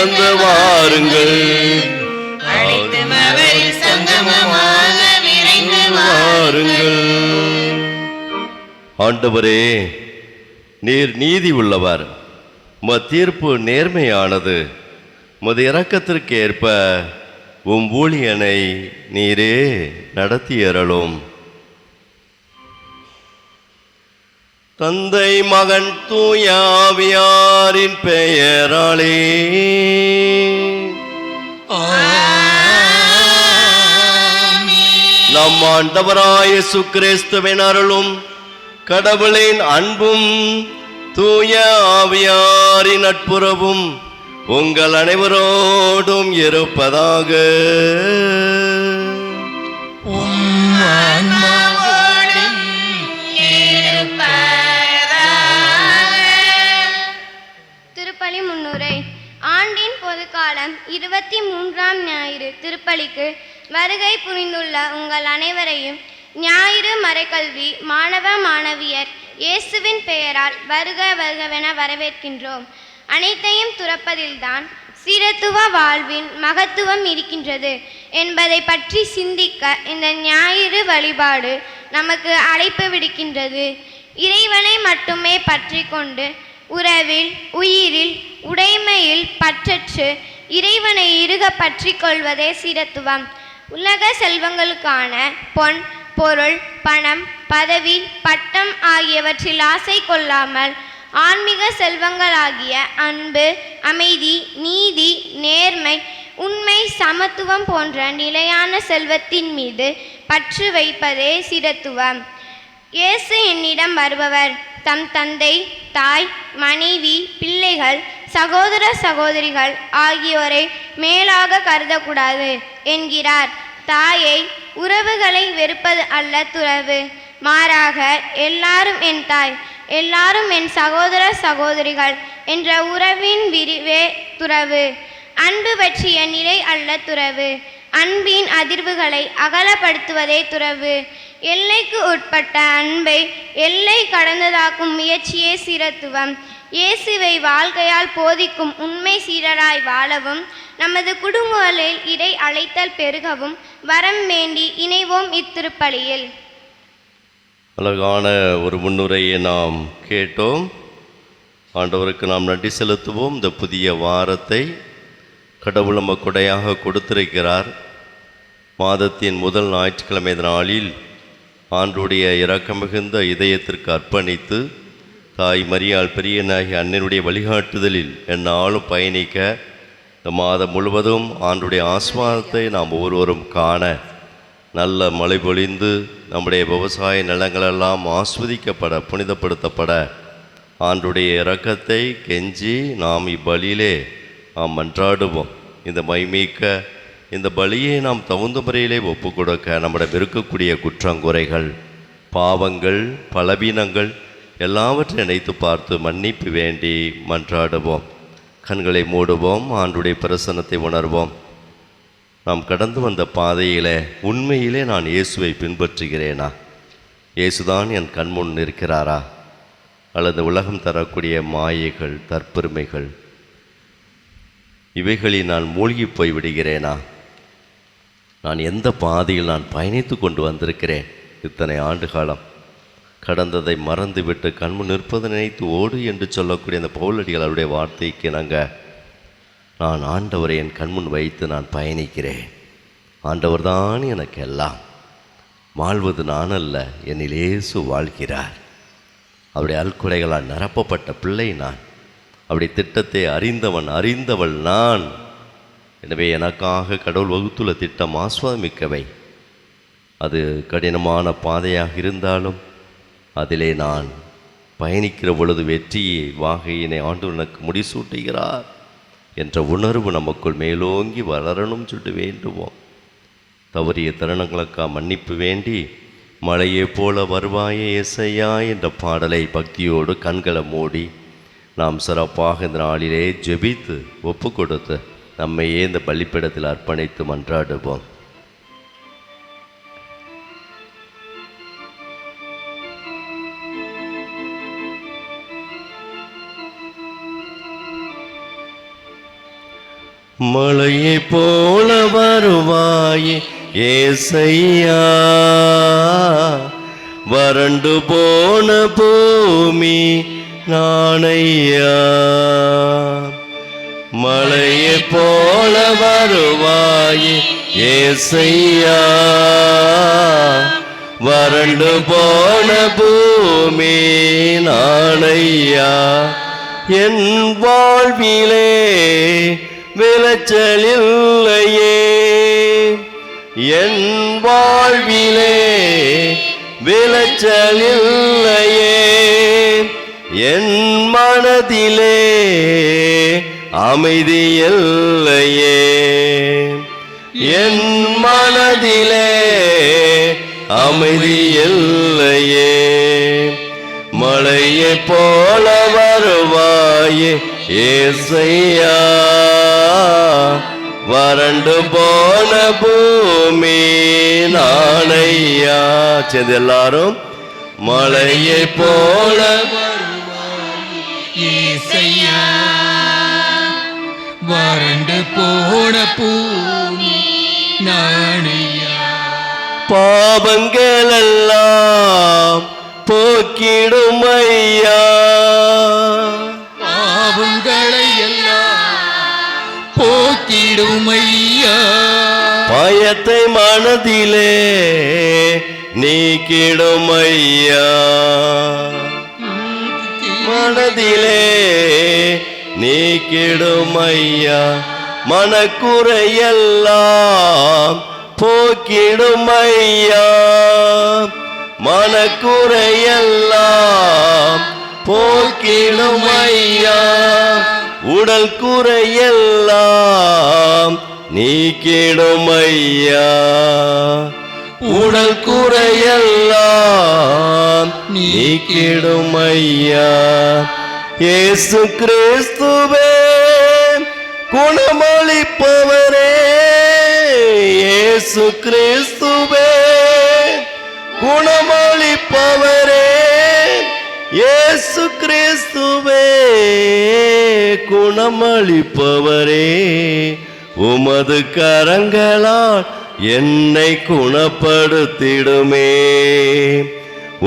கடந்து வாருங்கள். வாருங்கள். ஆண்டவரே, நீர் நீதி உள்ளவர், உமது தீர்ப்பு நேர்மையானது. உமது இரக்கத்திற்கு ஏற்ப உம் ஊழியனை நீரே நடத்தியறலும். தந்தை மகன் தூய ஆவியாரின் பெயராலே நம் ஆண்டவராய இயேசு கிறிஸ்துவின் அருளும் கடவுளின் அன்பும் தூய ஆவியாரின் நட்புறவும் உங்கள் அனைவரோடும் இருப்பதாக. திருப்பலி முன்னுரை. ஆண்டின் பொதுக்காலம் 23ஆம் ஞாயிறு திருப்பலிக்கு வருகை புரிந்துள்ள உங்கள் அனைவரையும் ஞாயிறு மறைக்கல்வி மாணவ மாணவியர் இயேசுவின் பெயரால் வருக வருகவென வரவேற்கின்றோம். அனைத்தையும் துறப்பதில்தான் சீரத்துவ வாழ்வின் மகத்துவம் இருக்கின்றது என்பதை பற்றி சிந்திக்க இந்த ஞாயிறு வழிபாடு நமக்கு அழைப்பு விடுக்கின்றது. இறைவனை மட்டுமே பற்றி கொண்டு உறவில் உயிரில் உடைமையில் பற்றற்று இறைவனை இறுக பற்றி கொள்வதே சீரத்துவம். உலக செல்வங்களுக்கான பொன் பொருள் பணம் பதவி பட்டம் ஆகியவற்றில் ஆசை கொள்ளாமல் ஆன்மீக செல்வங்களாகிய அன்பு அமைதி நீதி நேர்மை உண்மை சமத்துவம் போன்ற நிலையான செல்வத்தின் மீது பற்று வைப்பதே சீரத்துவம். இயேசு என்னிடம் வருபவர் தம் தந்தை தாய் மனைவி பிள்ளைகள் சகோதர சகோதரிகள் ஆகியோரை மேலாக கருதக்கூடாது என்கிறார். தாயை உறவுகளை வெறுப்பது அல்ல துறவு, மாறாக எல்லாரும் என் தாய் எல்லாரும் என் சகோதர சகோதரிகள் என்ற உறவின் விரிவே துறவு. அன்பு பற்றிய நிலை அல்ல துறவு, அன்பின் அதிர்வுகளை அகலப்படுத்துவதே துறவு. எல்லைக்கு உட்பட்ட அன்பை எல்லை கடந்ததாக்கும் முயற்சியே சீரத்துவம். இயேசுவை வாழ்க்கையால் போதிக்கும் உண்மை சீரராய் வாழவும் நமது குடும்பங்களில் இறை அழைத்தல் பெருகவும் வரம் வேண்டி இணைவோம் இத்திருப்பலியில். அழகான ஒரு முன்னுரையை நாம் கேட்டோம். ஆண்டவருக்கு நாம் நன்றி செலுத்துவோம். இந்த புதிய வாரத்தை கடவுள் நமக்கு கொடையாக கொடுத்திருக்கிறார். மாதத்தின் முதல் ஞாயிற்றுக்கிழமை நாளில் ஆண்டுடைய இரக்கம் மிகுந்த இதயத்திற்கு அர்ப்பணித்து தாய் மரியாள் பெரியநாயகி அன்னையினுடைய வழிகாட்டுதலில் எந்நாளும் பயணிக்க இந்த மாதம் முழுவதும் ஆண்டுடைய ஆசீர்வாதத்தை நாம் ஒவ்வொருவரும் காண நல்ல மழை பொழிந்து நம்முடைய விவசாய நிலங்களெல்லாம் ஆஸ்வதிக்கப்பட புனிதப்படுத்தப்பட ஆண்டுடைய இரக்கத்தை கெஞ்சி நாம் இப்பலியிலே நாம் மன்றாடுவோம். இந்த மைமிக்க இந்த பலியை நாம் தகுந்த முறையிலே ஒப்பு கொடுக்க நம்மிடம் இருக்கக்கூடிய குற்றங்குறைகள் பாவங்கள் பலவீனங்கள் எல்லாவற்றையும் நினைத்து பார்த்து மன்னிப்பு வேண்டி மன்றாடுவோம். கண்களை மூடுவோம், ஆண்டுடைய பிரசன்னத்தை உணர்வோம். நாம் கடந்து வந்த பாதையில் உண்மையிலே நான் இயேசுவை பின்பற்றுகிறேனா? இயேசுதான் என் கண்முன் இருக்கிறாரா? அல்லது உலகம் தரக்கூடிய மாயைகள் தற்பெருமைகள் இவைகளில் நான் மூழ்கி போய் விடுகிறேனா? நான் எந்த பாதையில் நான் பயணித்து கொண்டு வந்திருக்கிறேன்? இத்தனை ஆண்டு காலம் கடந்ததை மறந்துவிட்டு கண்முன் நிற்பதை நினைத்து ஓடு என்று சொல்லக்கூடிய அந்த பவுலடிகள் அவருடைய வார்த்தைக்கு நான் ஆண்டவரை என் கண்முன் வைத்து நான் பயணிக்கிறேன். ஆண்டவர் தான் எனக்கு எல்லாம். வாழ்வது நான் அல்ல, என்னில் இயேசு வாழ்கிறார். அவருடைய அல்குறைகளால் நிரப்பப்பட்ட பிள்ளை நான். அவருடைய திட்டத்தை அறிந்தவள் நான். எனவே எனக்காக கடவுள் வகுத்துள்ள திட்டம் ஆஸ்வாதமிக்கவை. அது கடினமான பாதையாக இருந்தாலும் அதிலே நான் பயணிக்கிற பொழுது வெற்றியை வாகையினை ஆண்டவர் எனக்கு முடிசூட்டுகிறார் என்ற உணர்வு நமக்குள் மேலோங்கி வளரணும் சொல்லிட்டு வேண்டுவோம். தவறிய தருணங்களுக்காக மன்னிப்பு வேண்டி மழையை போல வருவாயே இசையா என்ற பாடலை பக்தியோடு கண்களை மூடி நாம் சிறப்பாக இந்த நாளிலே ஜெபித்து ஒப்பு கொடுத்து நம்மையே இந்த பலிப்பீடத்தில் அர்ப்பணித்து மன்றாடுவோம். மழையைப் போல வருவாயே ஏசையா, வறண்டு போன பூமி நானையா. மழையைப் போல வருவாயே ஏசையா, வறண்டு போன பூமி நானையா. என் வாழ்விலே விளைச்சலில்லையே, என் வாழ்விலே விளைச்சலில்லையே, என் மனதிலே அமைதியில்லையே, என் மனதிலே அமைதியில்லையே. மழையைப் போல வருவாயே ஏசையா, வறண்டு போன பூமி நானையா. சேர்ந்து எல்லாரும் மழையைப் போல ஏசையா, வறண்டு போன பூமி நானையா. பாவங்கள் எல்லாம் போக்கிடும் ஐயா, பாவங்களை எல்லாம் போக்கிடும் ஐயா. பயத்தை மனதிலே நீக்கிடும் ஐயா, மனதிலே நீக்கிடும் ஐயா. மனக்குறையெல்லாம் போக்கிடும் ஐயா, மனக்குறையெல்லாம் போக்கிடும் ஐயா. உடல் குறையெல்லாம் நீக்கிடும் ஐயா, உடல் குறையெல்லாம் நீக்கிடும் ஐயா. இயேசு கிறிஸ்துவே குணமளிப்பவரே, இயேசு கிறிஸ்துவே குணமளிப்பவரே, இயேசு கிறிஸ்துவே குணமளிப்பவரே. உமது கரங்களால் என்னை குணப்படுத்திடுமே,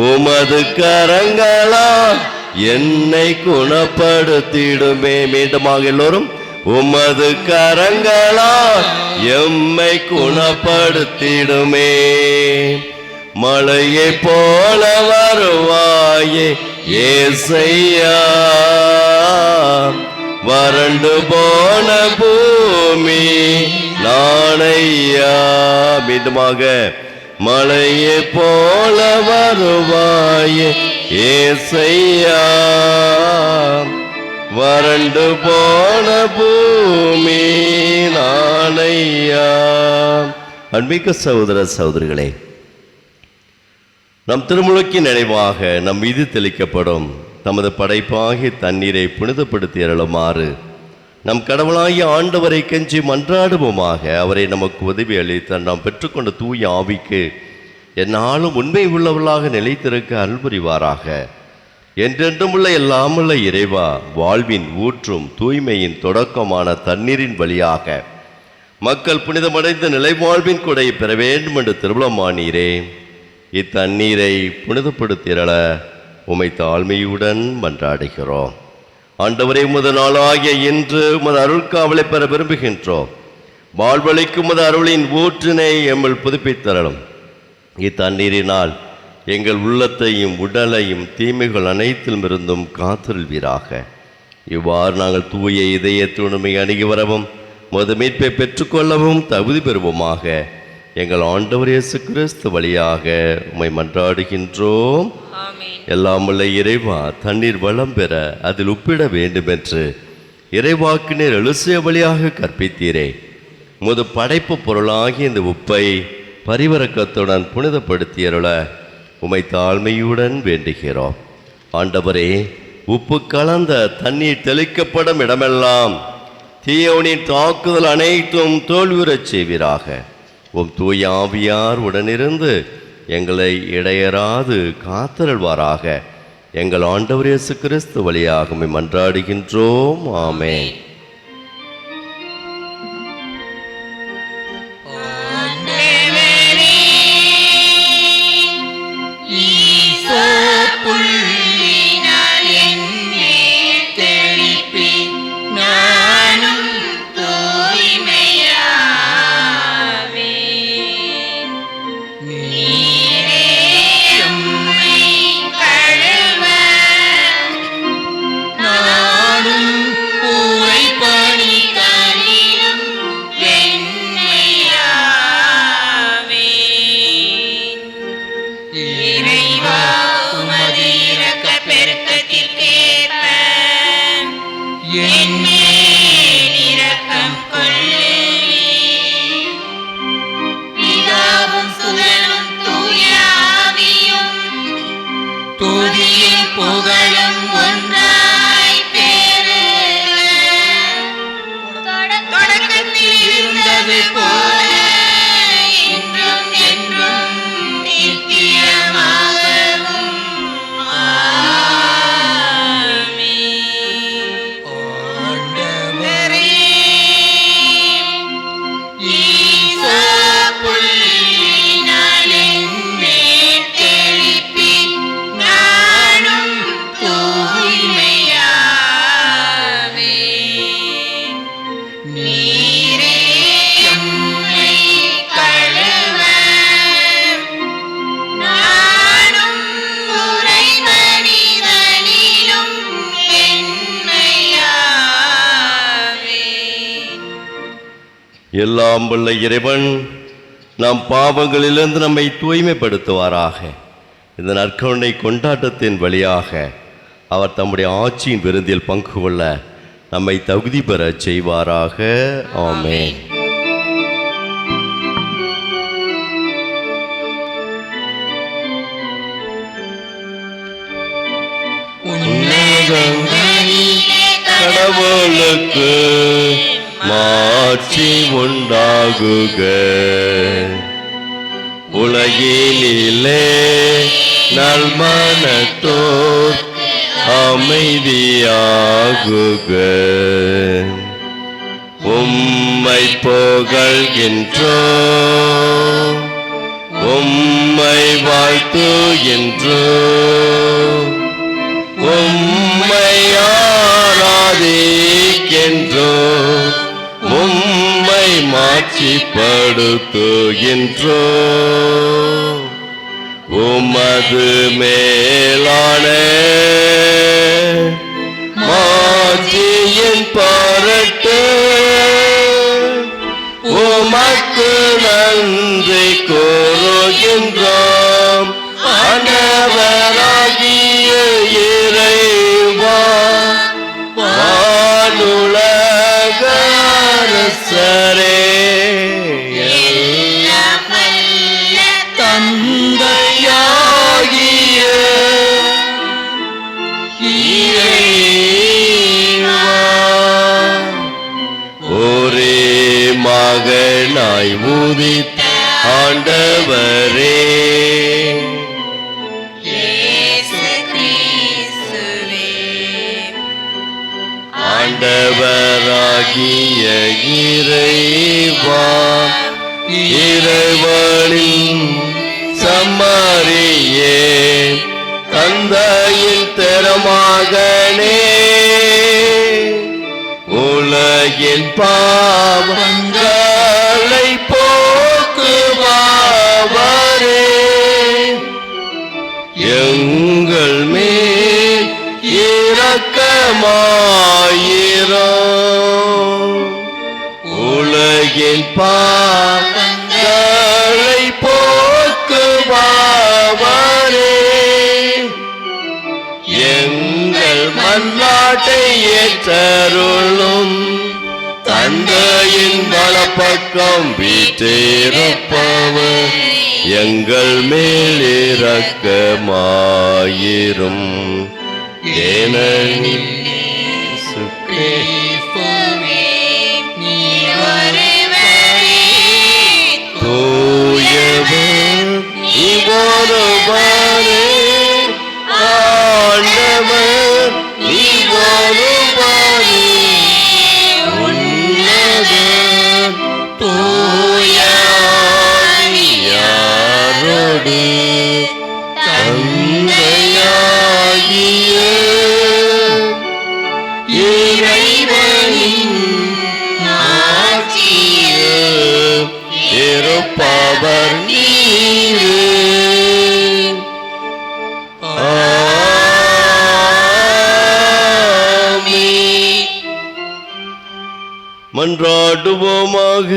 உமது கரங்களால் என்னை குணப்படுத்திடுமே. மீண்டுமாக எல்லோரும் உமது கரங்களால் எம்மை குணப்படுத்திடுமே. மழையைப் போல வருவாயே ஏசையா, வறண்டு போன பூமி நானையா. மீண்டுமாக மழையைப் போல வருவாயே ஏசையா, வறண்டு போன பூமி நானையா. அன்பிக்க சகோதர சகோதரிகளே, நம் திருமுழுக்கு நினைவாக நம் மீது தெளிக்கப்படும் தமது படைப்பாகிய தண்ணீரை புனிதப்படுத்தி அருளுமாறு நம் கடவுளாகிய ஆண்டவரை கெஞ்சி மன்றாடுவோமாக. அவரை நமக்கு உதவி அளித்த நாம் பெற்றுக்கொண்ட தூய ஆவிக்கு என்னாலும் உண்மை உள்ளவர்களாக நிலைத்திருக்க அருள் புரிவாராக. என்றென்றும் உள்ள எல்லாமுள்ள இறைவா, வாழ்வின் ஊற்றும் தூய்மையின் தொடக்கமான தண்ணீரின் வழியாக மக்கள் புனிதமடைந்த நிலைவாழ்வின் கொடையை பெற வேண்டும் என்று திருவுளமானீரே. இத்தண்ணீரை புனிதப்படுத்திரள உமை தாழ்மையுடன் மன்றாடுகிறோம். ஆண்டவரே, உமது நாளாகிய இன்று உமது அருள்காவலை பெற விரும்புகின்றோம். வாழ்வழிக்கும் உமது அருளின் ஊற்றினை எம்மில் புதுப்பித்தரலும். இத்தண்ணீரினால் எங்கள் உள்ளத்தையும் உடலையும் தீமைகள் அனைத்திலும் இருந்தும் காத்திருள்வீராக. இவ்வாறு நாங்கள் தூய இதயத்துணுமை அணுகி வரவும் உமது மீட்பை பெற்றுக்கொள்ளவும் தகுதி பெறுவோமாக. எங்கள் ஆண்டவர் இயேசு கிறிஸ்து வழியாக உம்மை மன்றாடுகின்றோம். எல்லாம் உள்ள இறைவா, தண்ணீர் வளம் பெற அதில் உப்பிட வேண்டும் என்று இறைவாக்கினர் எலுசியா வழியாக கற்பித்தீரே. உமது படைப்பு பொருளாகிய இந்த உப்பை பரிவரக்கத்துடன் புனிதப்படுத்தியருள உமை தாழ்மையுடன் வேண்டுகிறோம். ஆண்டவரே, உப்பு கலந்த தண்ணீர் தெளிக்கப்படும் இடமெல்லாம் தீயோனின் தாக்குதல் அனைத்தும் தோல்வியுறச் செய்வீராக. உம் தூய ஆவியார் உடனிருந்து எங்களை இடையராது காத்தருள்வாராக. எங்கள் ஆண்டவர் இயேசு கிறிஸ்து வழியாக உம்மை மன்றாடுகின்றோம். ஆமென். இருந்தது போல இன்றும் என்றும் நித்தியமாகவும். ஆண்டவரே, ஈசப்புள்ளினால் என்மேல் தெளிப்பி நானும் தூய்மையாவே. நீரே எம்மை கழுவ நானும் உரை மனிதனிலும் வெண்மையாவே. எல்லாம் வல்ல இறைவன் நம் பாவங்களிலிருந்து நம்மை தூய்மைப்படுத்துவாராக. இந்த நற்கருணை கொண்டாட்டத்தின் வழியாக அவர் தம்முடைய ஆட்சியின் விருந்தில் பங்கு கொள்ள நம்மை தகுதி பெறச் செய்வாராக. ஆமென். உன்னதங்களிலே கடவுளுக்கு மாட்சி உண்டாகுக. உலகினிலே நல்மனத்தோர் அமைதியாகுக. உம்மை புகழ்கின்றோம், உம்மை வாழ்த்துகின்றோம், உம்மை ஆராதிக்கின்றோம், உம்மை மாட்சிப்படுத்துகின்றோம். உமது மேலான மாட்சியின் பொருட்டு உமக்கு நன்றி கூறுகின்றோம். ஆண்டவராகிய இறைவா, வானுலக அரசரே, தந்தையாகிய இறைவா, ஒரே மகனாய் உதித்த ஆண்டவரே, இயேசு கிறிஸ்துவே, ஆண்டவராகிய இறைவா, இறைவனின் சம்மரியே, தந்தையின் திறமகனே, உலகின் பாவங்களை போக்குபவரே, எங்கள் மேல் இரக்கமாயிரும். உலகின் பாவங்களை போக்குபவரே, எங்கள் மன்றாட்டை ஏற்றருளும். தந்தையின் வலப்பக்கம் வீற்றிருப்பவர் எங்கள் மேல் இரக்கமாயிரும். ஏனெனில் இயேசு கிறிஸ்துவே, நீர் ஒருவரே தூயவர், இவொருவரே ஆண்டவர், இவொருவரே உன்னதர், தூய ஆவியாரோடு தந்தையாகிய இறைவனின் ஆட்சியில் இருப்பவர் நீரே. ஆமென். மன்றாடுவோமாக.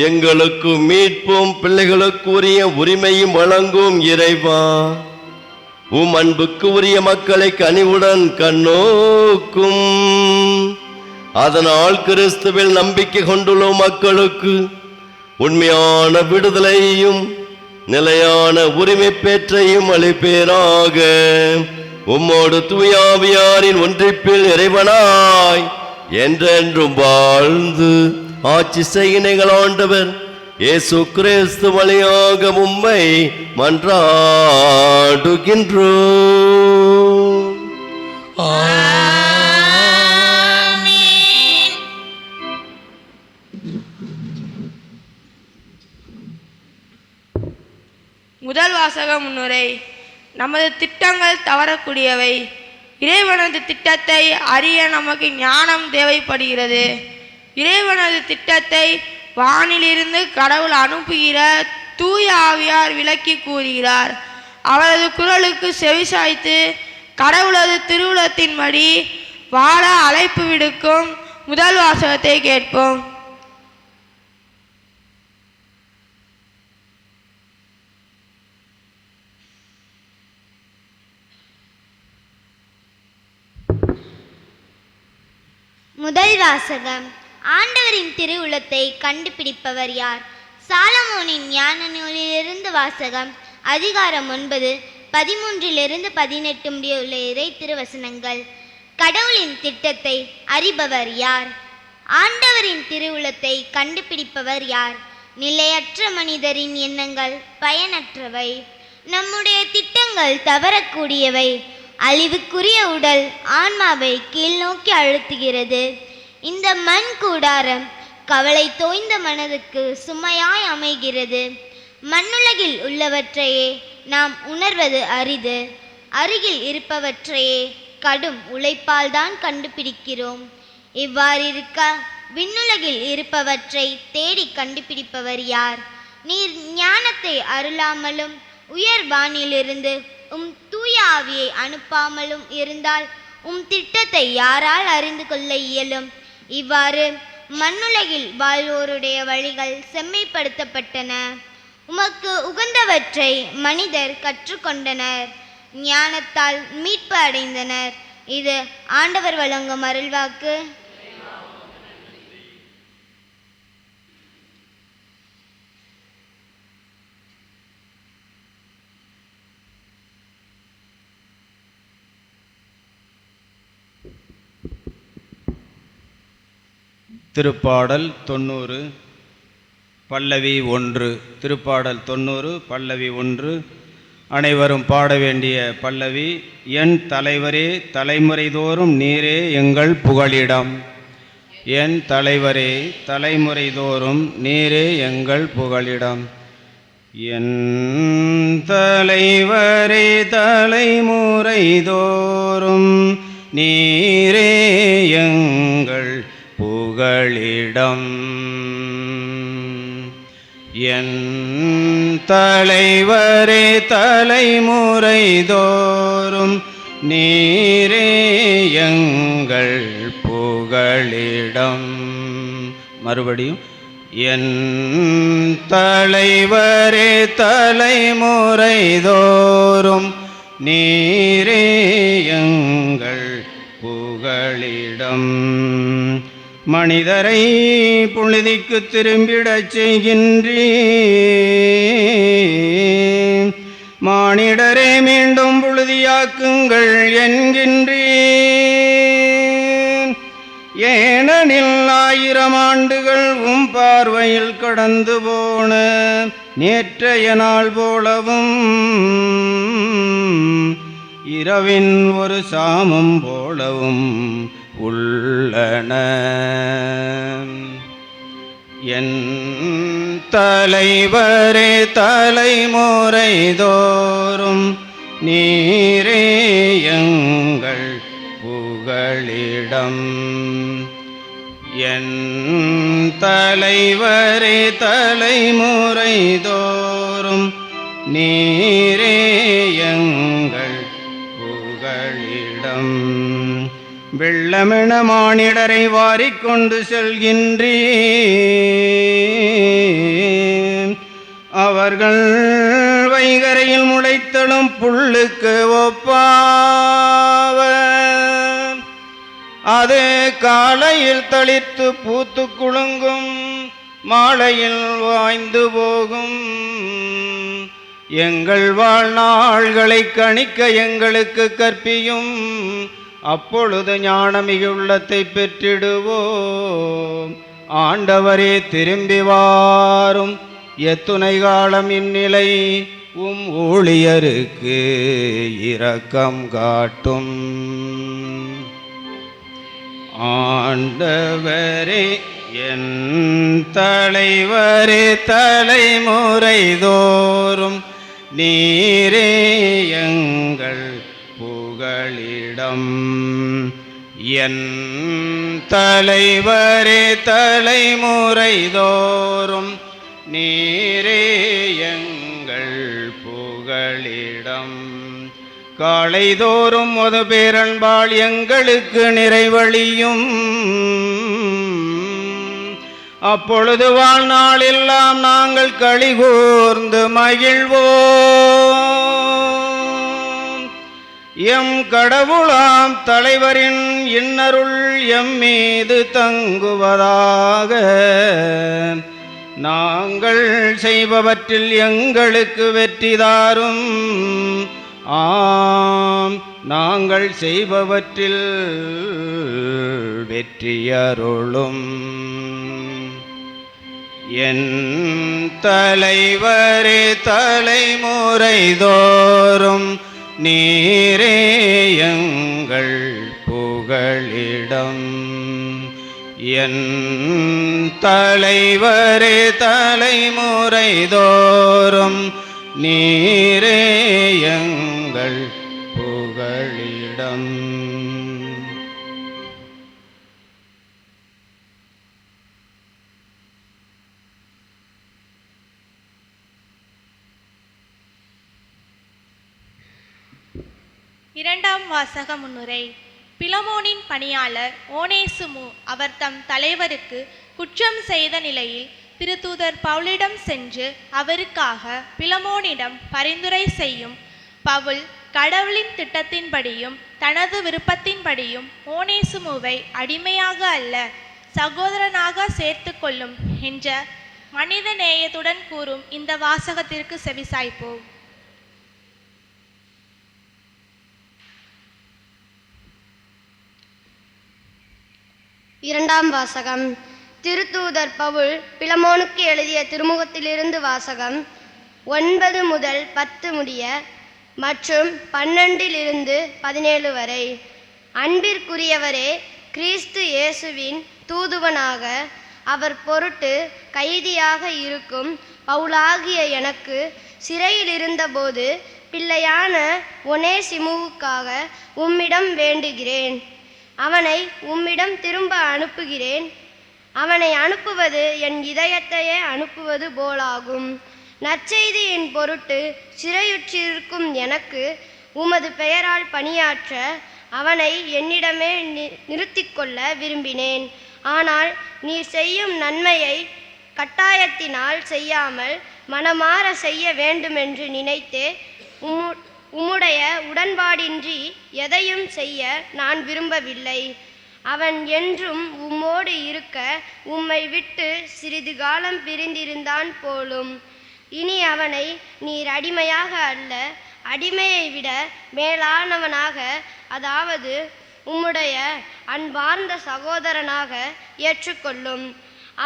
எங்களுக்கு மீட்பும் பிள்ளைகளுக்குரிய உரிமையும் வழங்கும் இறைவா, உம் அன்புக்கு உரிய மக்களை கனிவுடன் கண்ணோக்கும். அதனால் கிறிஸ்துவில் நம்பிக்கை கொண்டுள்ள மக்களுக்கு உண்மையான விடுதலையும் நிலையான உரிமை பெற்றையும் அளிப்பேராக. உம்மோடு தூயாவியாரின் ஒன்றிப்பில் இறைவனாய் என்றென்றும் வாழ்ந்து ஆட்சி செய்கிற எங்கள் ஆண்டவர் இயேசு கிறிஸ்து வழியாக உம்மை மன்றாடுகின்றோம். ஆமென். முதல் வாசக முன்னுரை. நமது திட்டங்கள் தவறக்கூடியவை. இறைவனது திட்டத்தை அறிய நமக்கு ஞானம் தேவைப்படுகிறது. இறைவனது திட்டத்தை வானிலிருந்து கடவுள் அனுப்புகிற தூய ஆவியார் விளக்கி கூறுகிறார். அவரது குரலுக்கு செவிசாய்த்து கடவுளது திருவுளத்தின்படி வாழ அழைப்பு விடுக்கும் முதல் வாசகத்தை கேட்போம். முதல் வாசகம். ஆண்டவரின் திருவுளத்தை கண்டுபிடிப்பவர் யார்? சாலமோனின் ஞான நூலிலிருந்து வாசகம். அதிகாரம் 9 13-18 முடியுள்ள இறை திருவசனங்கள். கடவுளின் திட்டத்தை அறிபவர் யார்? ஆண்டவரின் திருவுளத்தை கண்டுபிடிப்பவர் யார்? நிலையற்ற மனிதரின் எண்ணங்கள் பயனற்றவை. நம்முடைய திட்டங்கள் தவறக்கூடியவை. அழிவுக்குரிய உடல் ஆன்மாவை கீழ்நோக்கி அழுத்துகிறது. இந்த மண் கூடாரம் கவலை தோய்ந்த மனதுக்கு சுமையாய் அமைகிறது. மண்ணுலகில் உள்ளவற்றையே நாம் உணர்வது அரிது. அருகில் இருப்பவற்றையே கடும் உழைப்பால் தான் கண்டுபிடிக்கிறோம். இவ்வாறிருக்க விண்ணுலகில் இருப்பவற்றை தேடி கண்டுபிடிப்பவர் யார்? நீர் ஞானத்தை அருளாமலும் உயர் வானிலிருந்து உம் தூய ஆவியை அனுப்பாமலும் இருந்தால் திட்டத்தை யாரால் அறிந்து கொள்ள இயலும்? இவ்வாறு மண்ணுலகில் வாழ்வோருடைய வழிகள் செம்மைப்படுத்தப்பட்டன. உமக்கு உகந்தவற்றை மனிதர் கற்றுக்கொண்டனர். ஞானத்தால் மீட்பு அடைந்தனர். இது ஆண்டவர் வழங்கும் அருள்வாக்கு. திருப்பாடல் 90 பல்லவி 1. திருப்பாடல் 90 பல்லவி 1. அனைவரும் பாட வேண்டிய பல்லவி. என் தலைவரே, தலைமுறைதோறும் நீரே எங்கள் புகலிடம். என் தலைவரே, தலைமுறைதோறும் நீரே எங்கள் புகலிடம். என் தலைவரே, தலைமுறைதோறும் நீரே எங்கள் புகலிடம். என் தலைவரே, தலைமுறைதோறும் நீரே எங்கள் புகலிடம். மறுபடியும். என் தலைவரே, தலைமுறைதோறும் நீரே எங்கள் புகலிடம். மனிதரை புழுதிக்கு திரும்பிடச் செய்கின்றீர். மானிடரே, மீண்டும் புழுதியாக்குங்கள் என்கின்றீர். ஏனெனில் 1000 ஆண்டுகள் உம் பார்வையில் கடந்து போன நேற்றைய நாள் போலவும் இரவின் ஒரு சாமம் போலவும் உள்ளன. என் தலைவரே, தலைமுறைதோறும் நீரே எங்கள் புகலிடம். என் தலைவரே, தலைமுறைதோறும் நீரே எங்கள் புகலிடம். வெள்ளமென மானிடரை வாரிக்கொண்டு செல்கின்றீர். அவர்கள் வைகரையில் முளைத்தலும் புல்லுக்கு ஒப்பாவர். அது காலையில் தளிர்த்து பூத்து குலுங்கும், மாலையில் வாய்ந்து போகும். எங்கள் வாழ்நாள்களை கணிக்க எங்களுக்கு கற்பியும். அப்பொழுது ஞானமிகு உள்ளத்தை பெற்றிடுவோம். ஆண்டவரே திரும்பி வாரும். எத்துணை காலம் இந்நிலை ஊழியருக்கு இரக்கம் காட்டும். ஆண்டவரே என் தலைவரே தலைமுறை தோறும் நீரே எங்கள் புகலிடம். என் தலைவரே தலைமுறை தோறும் நீரே எங்கள் புகலிடம். காலைதோறும் ஒரு பேரன்பால் எங்களுக்கு நிறைவழியும். அப்பொழுது வாழ்நாளெல்லாம் நாங்கள் களிகூர்ந்து மகிழ்வோம். எம் கடவுளாம் தலைவரின் இன்னருள் எம் மீது தங்குவதாக. நாங்கள் செய்பவற்றில் எங்களுக்கு வெற்றி தாரும். ஆம், நாங்கள் செய்பவற்றில் வெற்றியருளும். என் தலைவரே தலைமுறை தோறும் நீரே எங்கள் புகலிடம். என் தலைவரே தலைமுறை தோறும் நீரே எங்கள் புகலிடம். இரண்டாம் வாசக முன்னுரை. பிலமோனின் பணியாளர் ஓனேசுமு அவர் தம் தலைவருக்கு குற்றம் செய்த நிலையில் திருத்தூதர் பவுலிடம் சென்று அவருக்காக பிலமோனிடம் பரிந்துரை செய்யும். பவுல் கடவுளின் திட்டத்தின்படியும் தனது விருப்பத்தின்படியும் ஓனேசுமுவை அடிமையாக அல்ல சகோதரனாக சேர்த்து கொள்ளும் என்ற மனித நேயத்துடன் கூறும் இந்த வாசகத்திற்கு செவிசாய்ப்போம். இரண்டாம் வாசகம். திருத்தூதர் பவுல் பிலமோனுக்கு எழுதிய திருமுகத்திலிருந்து வாசகம். 9 முதல் 10 முடிய மற்றும் 12 17 வரை. அன்பிற்குரியவரே, கிறிஸ்து இயேசுவின் தூதுவனாக அவர் பொருட்டு கைதியாக இருக்கும் பவுலாகிய எனக்கு சிறையில் இருந்தபோது பிள்ளையான ஒனேசிமுவுக்காக உம்மிடம் வேண்டுகிறேன். அவனை உம்மிடம் திரும்ப அனுப்புகிறேன். அவனை அனுப்புவது என் இதயத்தையே அனுப்புவது போலாகும். நற்செய்தியின் பொருட்டு சிறையுற்றிருக்கும் எனக்கு உமது பெயரால் பணியாற்ற அவனை என்னிடமே நிறுத்திக் கொள்ள விரும்பினேன். ஆனால் நீர் செய்யும் நன்மையை கட்டாயத்தினால் செய்யாமல் மனமாற செய்ய வேண்டுமென்று நினைத்தே உம்முடைய உடன்பாடின்றி எதையும் செய்ய நான் விரும்பவில்லை. அவன் என்றும் உம்மோடு இருக்க உம்மை விட்டு சிறிது காலம் பிரிந்திருந்தான் போலும். இனி அவனை நீர் அடிமையாக அல்ல, அடிமையை விட மேலானவனாக, அதாவது உம்முடைய அன்பார்ந்த சகோதரனாக ஏற்றுக்கொள்ளும்.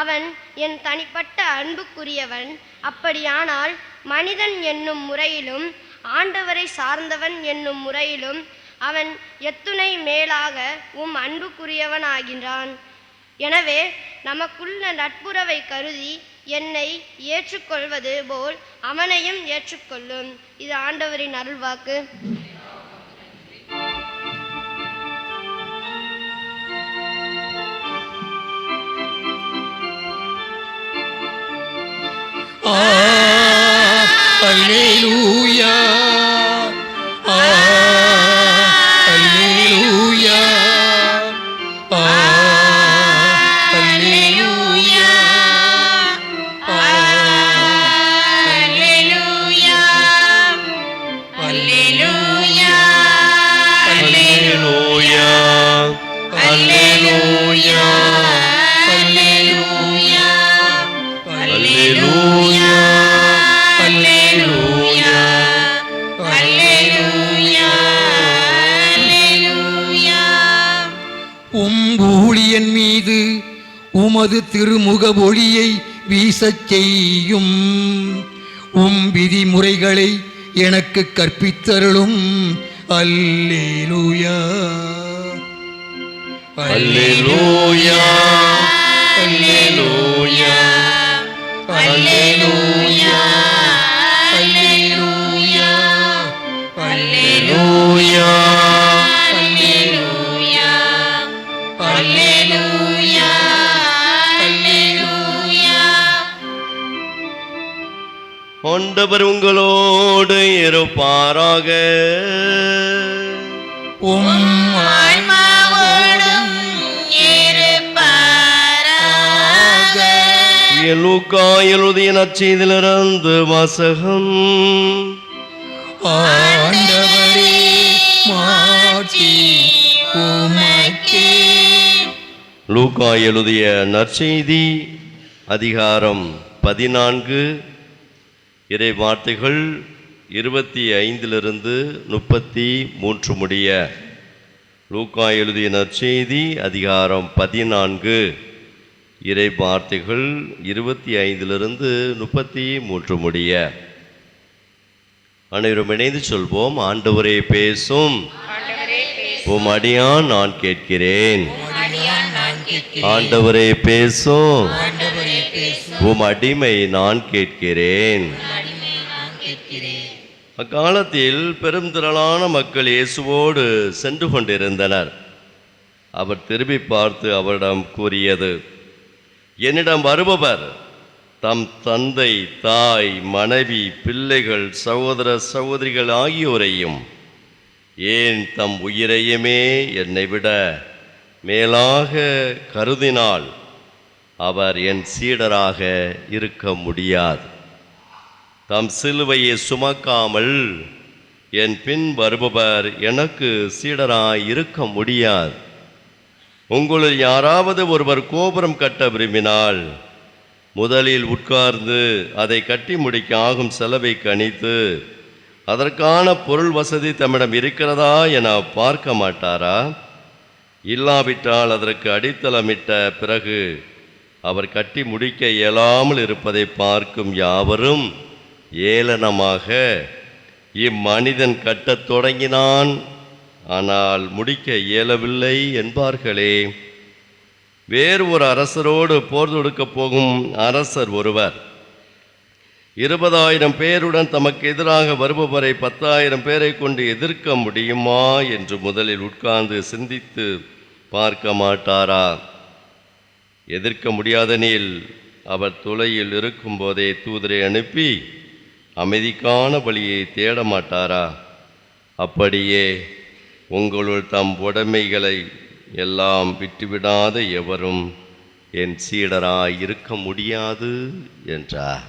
அவன் என் தனிப்பட்ட அன்புக்குரியவன். அப்படியானால் மனிதன் என்னும் முறையிலும் ஆண்டவரை சார்ந்தவன் என்னும் முறையிலும் அவன் எத்துணை மேலாக அன்புக்குரியவன் ஆகின்றான். எனவே நமக்குள்ள நட்புறவை கருதி என்னை ஏற்றுக்கொள்வது போல் அவனையும் ஏற்றுக்கொள்ளும். இது ஆண்டவரின் அருள்வாக்கு. அல்லேலூயா, அல்லேலூயா, அல்லேலூயா, அல்லேலூயா, அல்லேலூயா, அல்லேலூயா, அல்லேலூயா, அல்லேலூயா, அல்லேலூயா, அல்லேலூயா, உமது திருமுக ஒளியை வீசச் செய்யும். விதிமுறைகளை எனக்கு கற்பித்தருளும். அல்லேலூயா அல்லேலூயா அல்லேலூயா அல்லேலூயா அல்லேலூயா அல்லேலூயா அல்லேலூயா அல்லேலூயா அல்லேலூயா. ஆண்டவர் உங்களோடு இருப்பாராக. லூக்கா எழுதிய நற்செய்தியிலிருந்து வாசகம். ஆண்டவரே மாட்சி உமக்கே. லூக்கா எழுதிய நற்செய்தி அதிகாரம் 14 இறை வார்த்தைகள் 25 33 முடிய. லூக்கா எழுதிய நற்செய்தி அதிகாரம் 14 இறை வார்த்தைகள் 25 33 முடிய. அனைவரும் இணைந்து சொல்வோம். ஆண்டவரே பேசும், உம் அடியான் நான் கேட்கிறேன். ஆண்டவரே பேசும், உம் அடிமை நான் கேட்கிறேன். அக்காலத்தில் பெரும் திரளான மக்கள் இயேசுவோடு சென்று கொண்டிருந்தனர். அவர் திரும்பி பார்த்து அவரிடம் கூறியது, என்னிடம் வருபவர் தம் தந்தை, தாய், மனைவி, பிள்ளைகள், சகோதர சகோதரிகள் ஆகியோரையும், ஏன் தம் உயிரையுமே என்னை விட மேலாக கருதினால் அவர் என் சீடராக இருக்க முடியாது. தம் சிலுவையை சுமக்காமல் என் பின் வருபவர் எனக்கு சீடராய் இருக்க முடியாது. உங்களில் யாராவது ஒருவர் கோபுரம் கட்ட விரும்பினால் முதலில் உட்கார்ந்து அதை கட்டி முடிக்க ஆகும் செலவை கணித்து அதற்கான பொருள் வசதி தம்மிடம் இருக்கிறதா என பார்க்க மாட்டாரா? இல்லாவிட்டால் அதற்கு அடித்தளமிட்ட பிறகு அவர் கட்டி முடிக்க இயலாமல் இருப்பதை பார்க்கும் யாவரும் ஏளனமாக, இம்மனிதன் கட்டத் தொடங்கினான், ஆனால் முடிக்க இயலவில்லை என்பார்களே. வேறு ஒரு அரசரோடு போர் தொடுக்கப் போகும் அரசர் ஒருவர் 20,000 பேருடன் தமக்கு எதிராக வருபவரை 10,000 பேரை கொண்டு எதிர்க்க முடியுமா என்று முதலில் உட்கார்ந்து சிந்தித்து பார்க்க மாட்டாரா? எதிர்க்க முடியாதெனில் அவர் தொலையில் இருக்கும்போதே தூதரை அனுப்பி அமைதிக்கான வழியை தேட மாட்டாரா? அப்படியே உங்களுள் தம் உடைமைகளை எல்லாம் விட்டுவிடாத எவரும் என் சீடராய் இருக்க முடியாது என்றார்.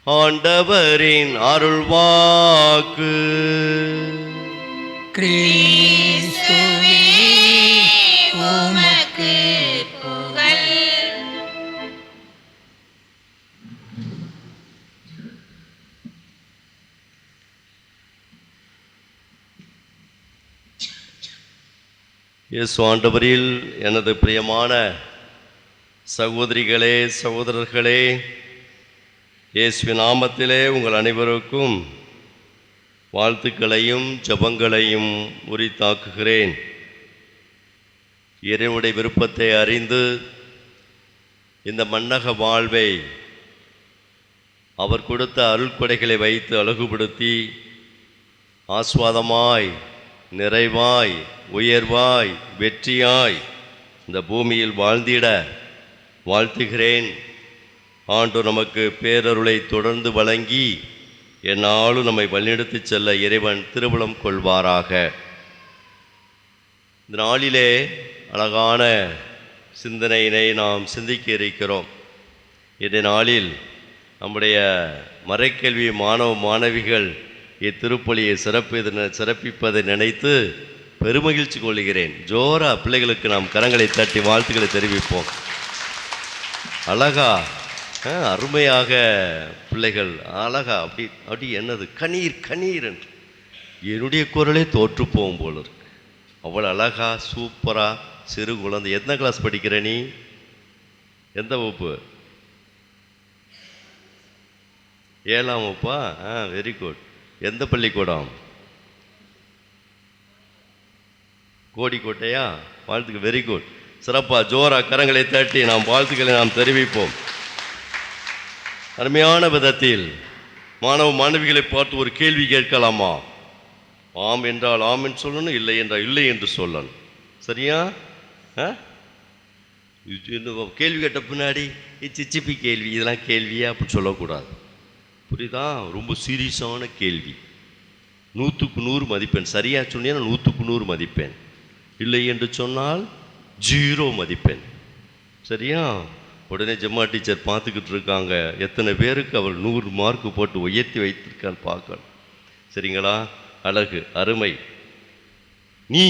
ஆண்டவரின் அருள்வாக்கு. கிறிஸ்துவே உமக்கு புகழ். இயேசு ஆண்டவரில் எனது பிரியமான சகோதரிகளே, சகோதரர்களே, இயேசுவின் நாமத்திலே உங்கள் அனைவருக்கும் வாழ்த்துக்களையும் ஜெபங்களையும் உரித்தாக்குகிறேன். இறைவனுடைய விருப்பத்தை அறிந்து இந்த மன்னக வாழ்வை அவர் கொடுத்த அருள்கொடைகளை வைத்து அழகுபடுத்தி ஆஸ்வாதமாய், நிறைவாய், உயர்வாய், வெற்றியாய் இந்த பூமியில் வாழ்ந்திட வாழ்த்துகிறேன். ஆண்டு நமக்கு பேரருளை தொடர்ந்து வழங்கி எந்நாளும் நம்மை வழிநடத்தி செல்ல இறைவன் திருவுளம் கொள்வாராக. இந்த நாளிலே அழகான சிந்தனையினை நாம் சிந்திக்க இருக்கிறோம். இந்த நாளில் நம்முடைய மறைக்கல்வி மாணவ மாணவிகள் இத்திருப்பலியை சிறப்பிப்பதை நினைத்து பெருமகிழ்ச்சி கொள்கிறேன். ஜோரா பிள்ளைகளுக்கு நாம் கரங்களை தட்டி வாழ்த்துக்களை தெரிவிப்போம். அழகா, அருமையாக பிள்ளைகள் அழகா அப்படி என்னது கணீர் கணீர் என்று என்னுடைய குரலே தோற்று போகும் போல இருக்கு. அவ்வளோ அழகா சூப்பராக சிறு குழந்தை. எத்தனை கிளாஸ் படிக்கிற நீ? எந்த வகுப்பு? 7ஆம் வகுப்பா? Very good. எந்த பள்ளிக்கூடம்? கோடிக்கோட்டையா? வாழ்த்துக்கு, வெரி குட். சிறப்பா ஜோரா கரங்களை தட்டி நாம் வாழ்த்துக்களை நாம் தெரிவிப்போம். அருமையான விதத்தில் மாணவ மாணவிகளை பார்த்து ஒரு கேள்வி கேட்கலாமா? ஆம் என்றால் ஆம் என்று சொல்லணும், இல்லை என்றால் இல்லை என்று சொல்லணும். சரியா? கேள்வி கேட்ட பின்னாடி சிச்சிப்பி கேள்வி, இதெல்லாம் கேள்வியா அப்படி சொல்லக்கூடாது. புரியுதா? ரொம்ப சீரியஸான கேள்வி. 100க்கு 100 மதிப்பெண். சரியா சொன்னீங்கன்னா 100க்கு 100 மதிப்பெண். இல்லை என்று சொன்னால் 0 மதிப்பெண். சரியா? உடனே ஜெம்மா டீச்சர் பார்த்துக்கிட்டு இருக்காங்க, எத்தனை பேருக்கு அவர் 100 மார்க்கு போட்டு உயர்த்தி வைத்திருக்கான்னு பார்க்கணும். சரிங்களா? அழகு, அருமை. நீ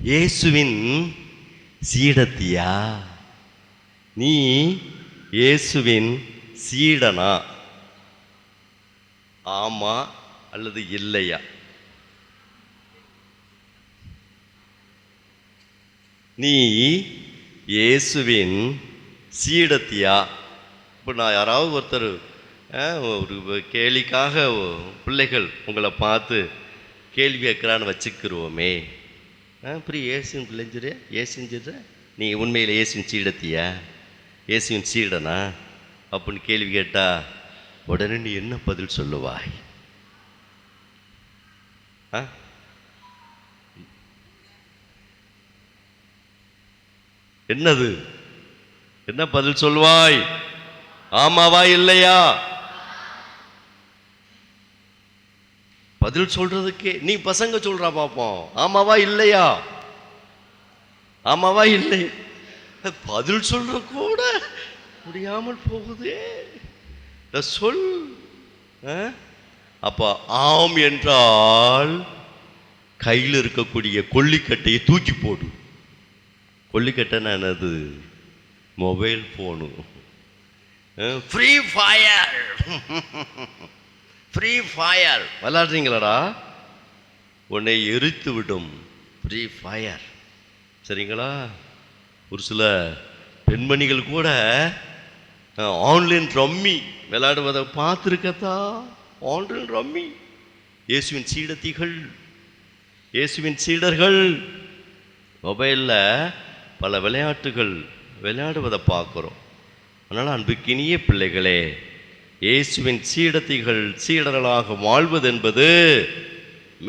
இயேசுவின் சீடத்தியா? நீ இயேசுவின் சீடனா? ஆமா அல்லது இல்லையா? நீ இயேசுவின் சீடத்தியா? இப்போ நான் யாராவது ஒருத்தர் ஒரு கேலிக்காக பிள்ளைகள் உங்களை பார்த்து கேள்வி கேட்குறான்னு வச்சுக்கிருவோமே, இப்படி இயேசுவின் பிள்ளைஞ்சிரு, இயேசுஞ்சிரு, நீ உண்மையில் இயேசுவின் சீடத்தியா, இயேசுவின் சீடனா அப்படின்னு கேள்வி கேட்டா உடனே நீ என்ன பதில் சொல்லுவாய்? என்னது? என்ன பதில் சொல்வாய்? ஆமாவா இல்லையா? பதில் சொல்றதுக்கே நீ பசங்க சொல்றா பாப்போம். ஆமாவா இல்லையா? ஆமாவா இல்லை? பதில் சொல்ற கூட முடியாமல் போகுதே. சொல். அப்ப ஆம் என்றால் கையில் இருக்கக்கூடிய கொல்லிக்கட்டையை தூக்கி போடு. கொல்லிக்கட்டைன்னா என்னது? Mobile phone. Free Fire, Free Fire விளாடுறீங்களாடா? உன்னை எரித்து விடும் ஃப்ரீ ஃபயர். சரிங்களா? ஒரு சில பெண்மணிகள் கூட ஆன்லைன் ரம்மி விளையாடுவதை பார்த்துருக்கத்தா. Online rummy. இயேசுவின் சீடத்திகள், இயேசுவின் சீடர்கள் மொபைலில் பல விளையாட்டுகள் விளையாடுவதை பார்க்குறோம். அதனால் அன்புக்கினிய பிள்ளைகளே, இயேசுவின் சீடத்திகள் சீடர்களாக வாழ்வது என்பது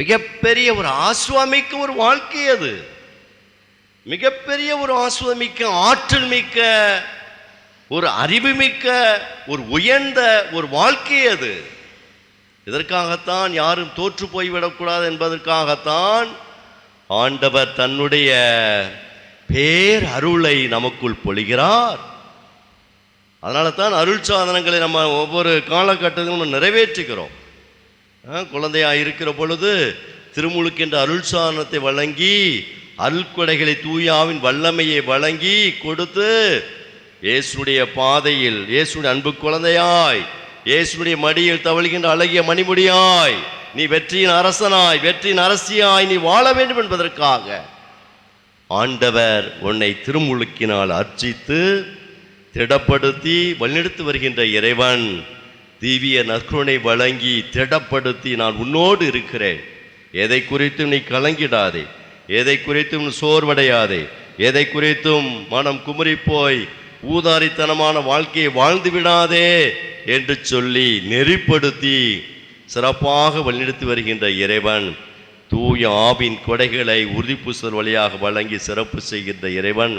மிகப்பெரிய ஒரு ஆசுவாமிக்க ஒரு வாழ்க்கை. அது மிகப்பெரிய ஒரு ஆசுவாமிக்க, ஆற்றல் மிக்க, ஒரு அறிவுமிக்க, ஒரு உயர்ந்த ஒரு வாழ்க்கை. அது இதற்காகத்தான் யாரும் தோற்று போய்விடக்கூடாது என்பதற்காகத்தான் ஆண்டவர் தன்னுடைய பேர் அருளை நமக்குள் பொழிகிறார். அதனால தான் அருள் சாதனங்களை நம்ம ஒவ்வொரு காலகட்டத்திலும் நிறைவேற்றுகிறோம். குழந்தையாக இருக்கிற பொழுது திருமுழுக்கின்ற அருள் சாதனத்தை வழங்கி, அருள்கொடைகளை தூயாவின் வல்லமையை வழங்கி கொடுத்து, இயேசுடைய பாதையில், இயேசுடைய அன்பு குழந்தையாய், இயேசுடைய மடியில் தவழ்கின்ற அழகிய மணிமுடியாய், நீ வெற்றியின் அரசனாய், வெற்றியின் அரசியாய் நீ வாழ வேண்டும் என்பதற்காக ஆண்டவர் உன்னை திருமுழுக்கினால் அர்ச்சித்து திடப்படுத்தி வழிநடத்தி வருகின்ற இறைவன் தீவிய நற்கருணை வழங்கி திடப்படுத்தி, நான் உன்னோடு இருக்கிறேன், எதை குறித்தும் நீ கலங்கிடாதே, எதை குறித்தும் சோர்வடையாதே, எதை குறித்தும் மனம் குமுறி போய் ஊதாரித்தனமான வாழ்க்கையை வாழ்ந்து விடாதே என்று சொல்லி நெறிப்படுத்தி சிறப்பாக வழிநடத்தி வருகின்ற இறைவன், தூய ஆவின் கொடைகளை உறுதிப்பூசல் வழியாக வழங்கி சிறப்பு செய்கின்ற இறைவன்,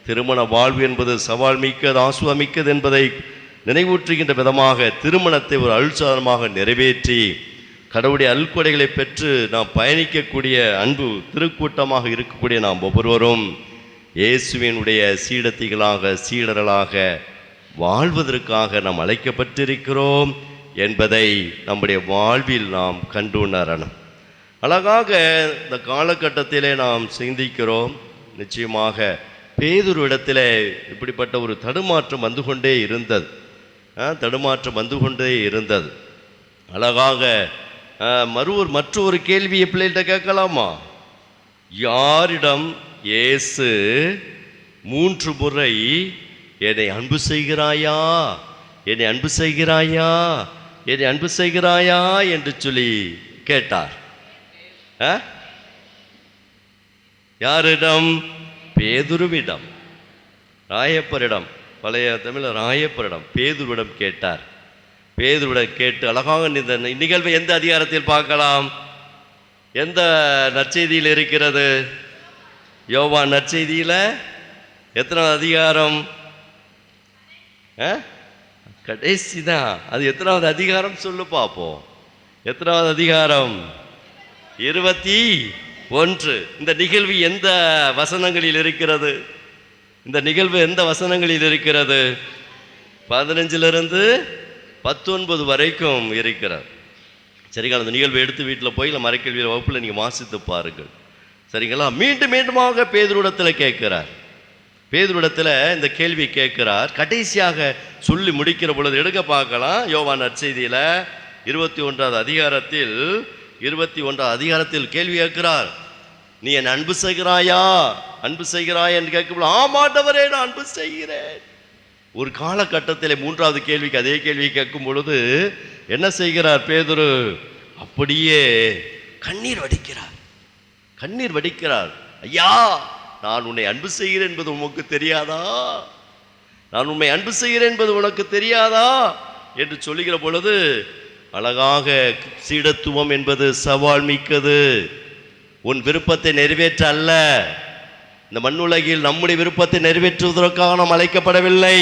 திருமண வாழ்வு என்பது சவால் மிக்கது, ஆசுவமிக்கது என்பதை நினைவூற்றுகின்ற விதமாக திருமணத்தை ஒரு அருள்சாதனமாக நிறைவேற்றி கடவுளுடைய அருள்கொடைகளை பெற்று நாம் பயணிக்கக்கூடிய அன்பு திருக்கூட்டமாக இருக்கக்கூடிய நாம் ஒவ்வொருவரும் இயேசுவினுடைய சீடத்திகளாக சீடர்களாக வாழ்வதற்காக நாம் அழைக்கப்பட்டிருக்கிறோம் என்பதை நம்முடைய வாழ்வில் நாம் கண்டுணரணும். அழகாக இந்த காலகட்டத்திலே நாம் சிந்திக்கிறோம். நிச்சயமாக பேதுரு இடத்துல இப்படிப்பட்ட ஒரு தடுமாற்றம் வந்து கொண்டே இருந்தது. அழகாக மற்றொரு கேள்வியை பிள்ளைகிட்ட கேட்கலாமா? யாரிடம் இயேசு 3 முறை என்னை அன்பு செய்கிறாயா, என்னை அன்பு செய்கிறாயா, என்னை அன்பு செய்கிறாயா என்று சொல்லி கேட்டார். யாரிடம்? பேதுருவிடம், ராயப்பரிடம், பழைய தமிழ் ராயப்பரிடம் பேதுருவிடம் கேட்டார். பேதுருவிடம் கேட்டு அழகாக இந்த நிகழ்வை எந்த அதிகாரத்தில் பார்க்கலாம்? எந்த நற்செய்தியில் இருக்கிறது? யோவான் நற்செய்தியில் எத்தனாவது அதிகாரம்? கடைசி தான். அது எத்தனாவது அதிகாரம் சொல்லு பார்ப்போம். எத்தனாவது அதிகாரம்? 21. இந்த நிகழ்வு எந்த வசனங்களில் இருக்கிறது? இந்த நிகழ்வு எந்த வசனங்களில் இருக்கிறது? 15 to 19 வரைக்கும் இருக்கிறார். சரிங்களா? அந்த நிகழ்வை எடுத்து வீட்டில் போய் இல்லை மறைக்கல்வியில் வகுப்பில் நீங்கள் வாசித்து பாருங்கள். சரிங்களா? மீண்டும் மீண்டுமாக பேதுருவிடத்தில் கேட்கிறார். பேதுருவிடத்தில் இந்த கேள்வி கேட்கிறார். கடைசியாக சொல்லி முடிக்கிற பொழுது எடுக்க பார்க்கலாம். யோவான் நற்செய்தியில் 21வது அதிகாரத்தில் 21வது அதிகாரத்தில் கேள்வி கேட்கிறார். நீ என் அன்பு செய்கிறாயா, அன்பு செய்கிறாய் என்று கேட்கும்போது ஆமாண்டவரே நான் அன்பு செய்கிறேன். ஒரு காலகட்டத்தில் 3வது கேள்விக்கு அதே கேள்வியை கேட்கும் பொழுது என்ன செய்கிறார் பேதுரு? அப்படியே கண்ணீர் வடிக்கிறார். கண்ணீர் வடிக்கிறார். ஐயா, நான் உன்னை அன்பு செய்கிறேன் என்பது உனக்கு தெரியாதா? நான் உன்னை அன்பு செய்கிறேன் என்பது உனக்கு தெரியாதா என்று சொல்லுகிற பொழுது அழகாக சீடத்துவம் என்பது சவால் மிக்கது. உன் விருப்பத்தை நிறைவேற்ற அல்ல. இந்த மண்ணுலகில் நம்முடைய விருப்பத்தை நிறைவேற்றுவதற்காக நாம் அழைக்கப்படவில்லை.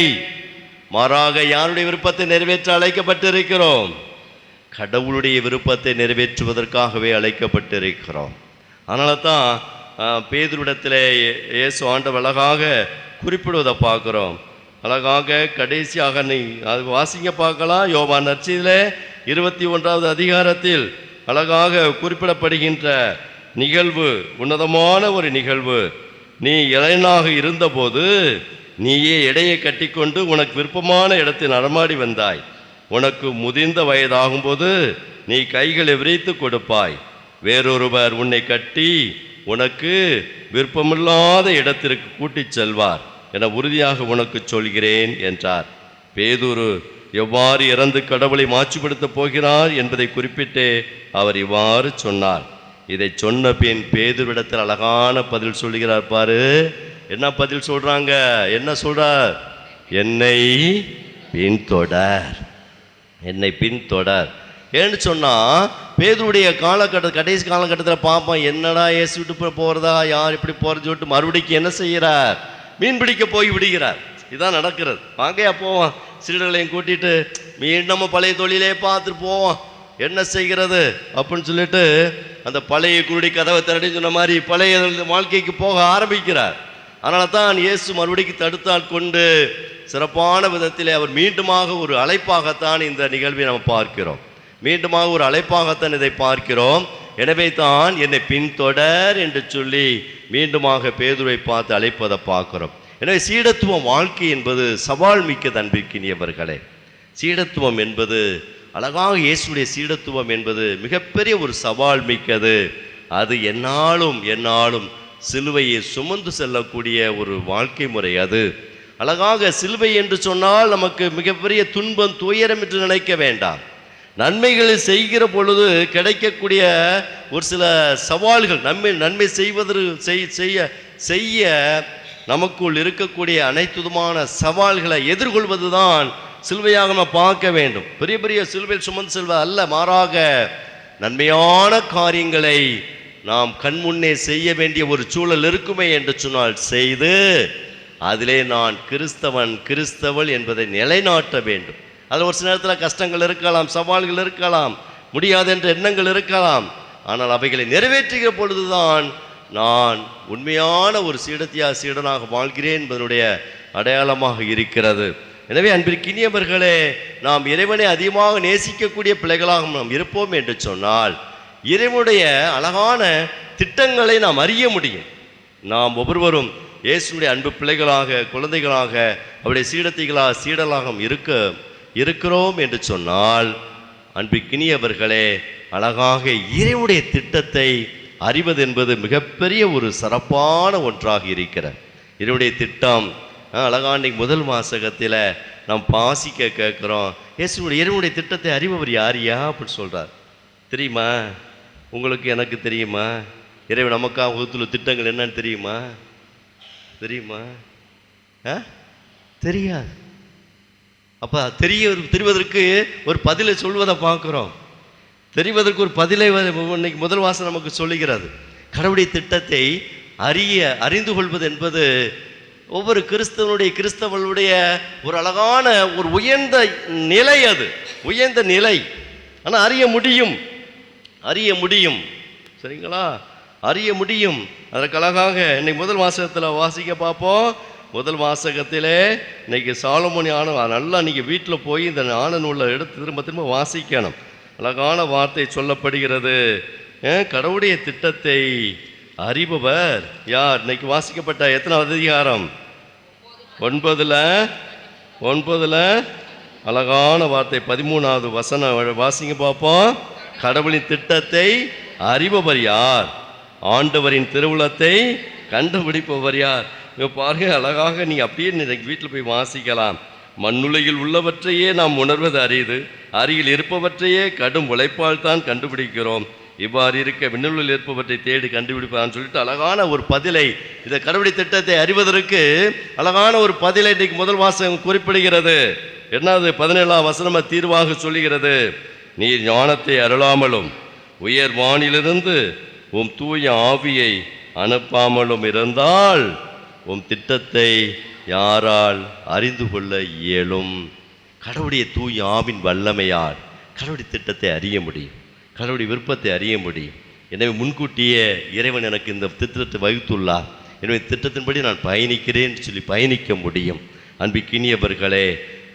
மாறாக யாருடைய விருப்பத்தை நிறைவேற்ற அழைக்கப்பட்டிருக்கிறோம்? கடவுளுடைய விருப்பத்தை நிறைவேற்றுவதற்காகவே அழைக்கப்பட்டிருக்கிறோம். அதனால தான் பேதுருவிடத்தில் இயேசு ஆண்டவர் அழகாக குறிப்பிடுவதை பார்க்குறோம். அழகாக கடைசியாக நீ அது வாசிங்க பார்க்கலாம். யோவான் நற்செய்தியில் 21வது அதிகாரத்தில் அழகாக குறிப்பிடப்படுகின்ற நிகழ்வு உன்னதமான ஒரு நிகழ்வு. நீ இளைஞனாக இருந்தபோது நீயே எடையை கட்டிக்கொண்டு உனக்கு விருப்பமான இடத்தில் நடமாடி வந்தாய். உனக்கு முதிர்ந்த வயதாகும்போது நீ கைகளை விரித்து கொடுப்பாய். வேறொருவர் உன்னை கட்டி உனக்கு விருப்பமில்லாத இடத்திற்கு கூட்டிச் செல்வார் என உறுதியாக உனக்கு சொல்கிறேன் என்றார். பேதுரு எவ்வாறு இறந்து கடவுளை மாட்சிப்படுத்தப் போகிறார் என்பதை குறிப்பிட்டே அவர் இவ்வாறு சொன்னார். இதை சொன்ன பின் பேதுருவிடத்தில் அழகான பதில் சொல்லுகிறார். பாரு என்ன பதில் சொல்றாங்க? என்ன சொல்றார்? என்னை பின்தொடர், என்னை பின்தொடர். ஏன்னு சொன்னா பேதுருடைய கடைசி காலகட்டத்தில் பார்ப்போம். என்னடா இயேசு விட்டு போறதா, யார் இப்படி போறது சொல்லிட்டு மறுபடிக்கும் என்ன செய்கிறார்? மீன் பிடிக்க போய் விடுகிறார். இதுதான் நடக்கிறது. வாங்கையா போவோம், சீடர்களையும் கூட்டிட்டு மீன் நம்ம பழைய தொழிலே பார்த்துட்டு போவோம், என்ன செய்கிறது அப்படின்னு சொல்லிட்டு அந்த பழைய குருடி கதவை திரடி சொன்ன மாதிரி பழைய வாழ்க்கைக்கு போக ஆரம்பிக்கிறார். அதனால தான் இயேசு மறுபடியும் தடுத்தால் கொண்டு சிறப்பான விதத்திலே அவர் மீண்டுமாக ஒரு அழைப்பாகத்தான் இந்த நிகழ்வை நாம் பார்க்கிறோம். மீண்டுமாக ஒரு அழைப்பாகத்தான் இதை பார்க்கிறோம். எனவே தான் என்னை பின்தொடர் என்று சொல்லி மீண்டுமாக பேதுருவை பார்த்து அழைப்பதை பார்க்கிறோம். எனவே சீடத்துவம் வாழ்க்கை என்பது சவால் மிக்க அன்பிற்கினியவர்களே. சீடத்துவம் என்பது அழகாக இயேசுடைய சீடத்துவம் என்பது மிகப்பெரிய ஒரு சவால் மிக்கது. அது என்னாலும் சிலுவையை சுமந்து செல்லக்கூடிய ஒரு வாழ்க்கை முறை. அது அழகாக சிலுவை என்று சொன்னால் நமக்கு மிகப்பெரிய துன்பம் துயரம் என்று நினைக்க வேண்டாம். நன்மைகளை செய்கிற பொழுது கிடைக்கக்கூடிய ஒரு சில சவால்கள், நன்மை செய்ய நமக்குள் இருக்கக்கூடிய அனைத்து விதமான சவால்களை எதிர்கொள்வது தான் சிலுவையாக நம்ம பார்க்க வேண்டும். பெரிய பெரிய சிலுவையில் சுமந்து செல்வது அல்ல, மாறாக நன்மையான காரியங்களை நாம் கண்முன்னே செய்ய வேண்டிய ஒரு சூழல் இருக்குமே என்று சொன்னால் செய்து அதிலே நான் கிறிஸ்தவள் என்பதை நிலைநாட்ட வேண்டும். அதில் ஒரு சில நேரத்தில் கஷ்டங்கள் இருக்கலாம், சவால்கள் இருக்கலாம், முடியாத என்ற எண்ணங்கள் இருக்கலாம். ஆனால் அவைகளை நிறைவேற்றுகிற பொழுதுதான் நான் உண்மையான ஒரு சீடனாக வாழ்கிறேன் என்பதனுடைய அடையாளமாக இருக்கிறது. எனவே அன்பிற்கினியவர்களே, நாம் இறைவனை அதிகமாக நேசிக்கக்கூடிய பிள்ளைகளாக நாம் இருப்போம் என்று சொன்னால் இறைவனுடைய அழகான திட்டங்களை நாம் அறிய முடியும். நாம் ஒவ்வொருவரும் இயேசுடைய அன்பு பிள்ளைகளாக, குழந்தைகளாக, அவருடைய சீடலாக இருக்கிறோம் என்று சொன்னால் அன்பிற்கினியவர்களே, அழகாக இறைவனுடைய திட்டத்தை அறிவது என்பது மிகப்பெரிய ஒரு சிறப்பான ஒன்றாக இருக்கிறது. இறைவனுடைய திட்டம் அழகா இன்னைக்கு முதல் வாசகத்தில் நாம் வாசிக்க கேட்குறோம். இயேசுடைய இறைவனுடைய திட்டத்தை அறிபவர் யாரியா அப்படின்னு சொல்கிறார். தெரியுமா? உங்களுக்கு எனக்கு தெரியுமா? இறைவன் நமக்காக வகுத்துள்ள திட்டங்கள் என்னன்னு தெரியுமா? தெரியுமா? தெரியாது. அப்போ தெரிவதற்கு ஒரு பதிலை சொல்வதை பார்க்குறோம். தெரிவதற்கு ஒரு பதிலை இன்னைக்கு முதல் வாசகம் நமக்கு சொல்லுகிறது. கடவுளுடைய திட்டத்தை அறிந்து கொள்வது என்பது ஒவ்வொரு கிறிஸ்தவனுடைய ஒரு அழகான ஒரு உயர்ந்த நிலை. அது உயர்ந்த நிலை. ஆனால் அறிய முடியும். சரிங்களா? அறிய முடியும். அதற்கு அழகாக இன்னைக்கு முதல் வாசகத்தில் வாசிக்க பார்ப்போம். முதல் வாசகத்திலே இன்னைக்கு சாலமோன் ஞானம் நல்லா நீங்கள் வீட்டில் போய் இந்த ஞான நூலை எடுத்து திரும்ப வாசிக்கணும். அழகான வார்த்தை சொல்லப்படுகிறது. கடவுளுடைய திட்டத்தை அறிபவர் யார்? இன்னைக்கு வாசிக்கப்பட்ட எத்தனாவது அதிகாரம்? 9 அழகான வார்த்தை 13வது வசனம் வாசிங்க பார்ப்போம். கடவுளின் திட்டத்தை அறிபவர் யார்? ஆண்டவரின் திருவுளத்தை கண்டுபிடிப்பவர் யார்? பாருங்க, அழகாக நீங்கள் அப்படியே இன்னைக்கு வீட்டில் போய் வாசிக்கலாம். மண்ணுலகில் உள்ளவற்றையே நாம் உணர்வது அரிது, அருகில் இருப்பவற்றையே கடும் உழைப்பால் தான் கண்டுபிடிக்கிறோம். இவ்வாறு இருக்க விண்ணுலகில் இருப்பவற்றை தேடி கண்டுபிடிப்பான்னு சொல்லிட்டு அழகான ஒரு பதிலை, இந்த கடவுளுடைய திட்டத்தை அறிவதற்கு அழகான ஒரு பதிலை இன்றைக்கு முதல் வாசகம் குறிப்பிடுகிறது. என்னது? 17ஆம் வசனம் தீர்வாக சொல்லுகிறது. நீர் ஞானத்தை அருளாமலும் உயர் வானிலிருந்து உம் தூய ஆவியை அனுப்பாமலும் இருந்தால் உம் திட்டத்தை யாரால் அறிந்து கொள்ள இயலும்? கடவுளுடைய தூய ஆவின் வல்லமையால் கடவுளுடைய திட்டத்தை அறிய முடியும், கடவுளுடைய விருப்பத்தை அறிய முடியும். எனவே முன்கூட்டியே இறைவன் எனக்கு இந்த திட்டத்தை வகுத்துள்ளார், எனவே திட்டத்தின்படி நான் பயணிக்கிறேன் சொல்லி பயணிக்க முடியும். அன்பிக்கினியவர்களே,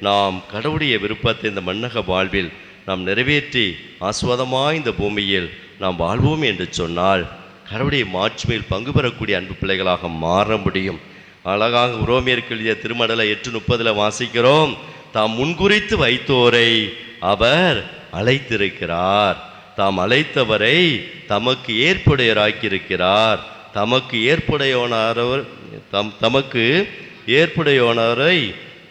நாம் கடவுளுடைய விருப்பத்தை இந்த மன்னக வாழ்வில் நாம் நிறைவேற்றி ஆஸ்வாதமாய் இந்த பூமியில் நாம் வாழ்வோம் என்று சொன்னால் கடவுளுடைய மாட்சிமையில் பங்கு பெறக்கூடிய அன்பு பிள்ளைகளாக மாற முடியும். அழகாக உரோமியருக்கு எழுதிய திருமடலை 8:30 வாசிக்கிறோம். தாம் முன்குறித்து வைத்தோரை அவர் அழைத்திருக்கிறார், தாம் அழைத்தவரை தமக்கு ஏற்புடையராக்கியிருக்கிறார், தமக்கு ஏற்புடையோனரை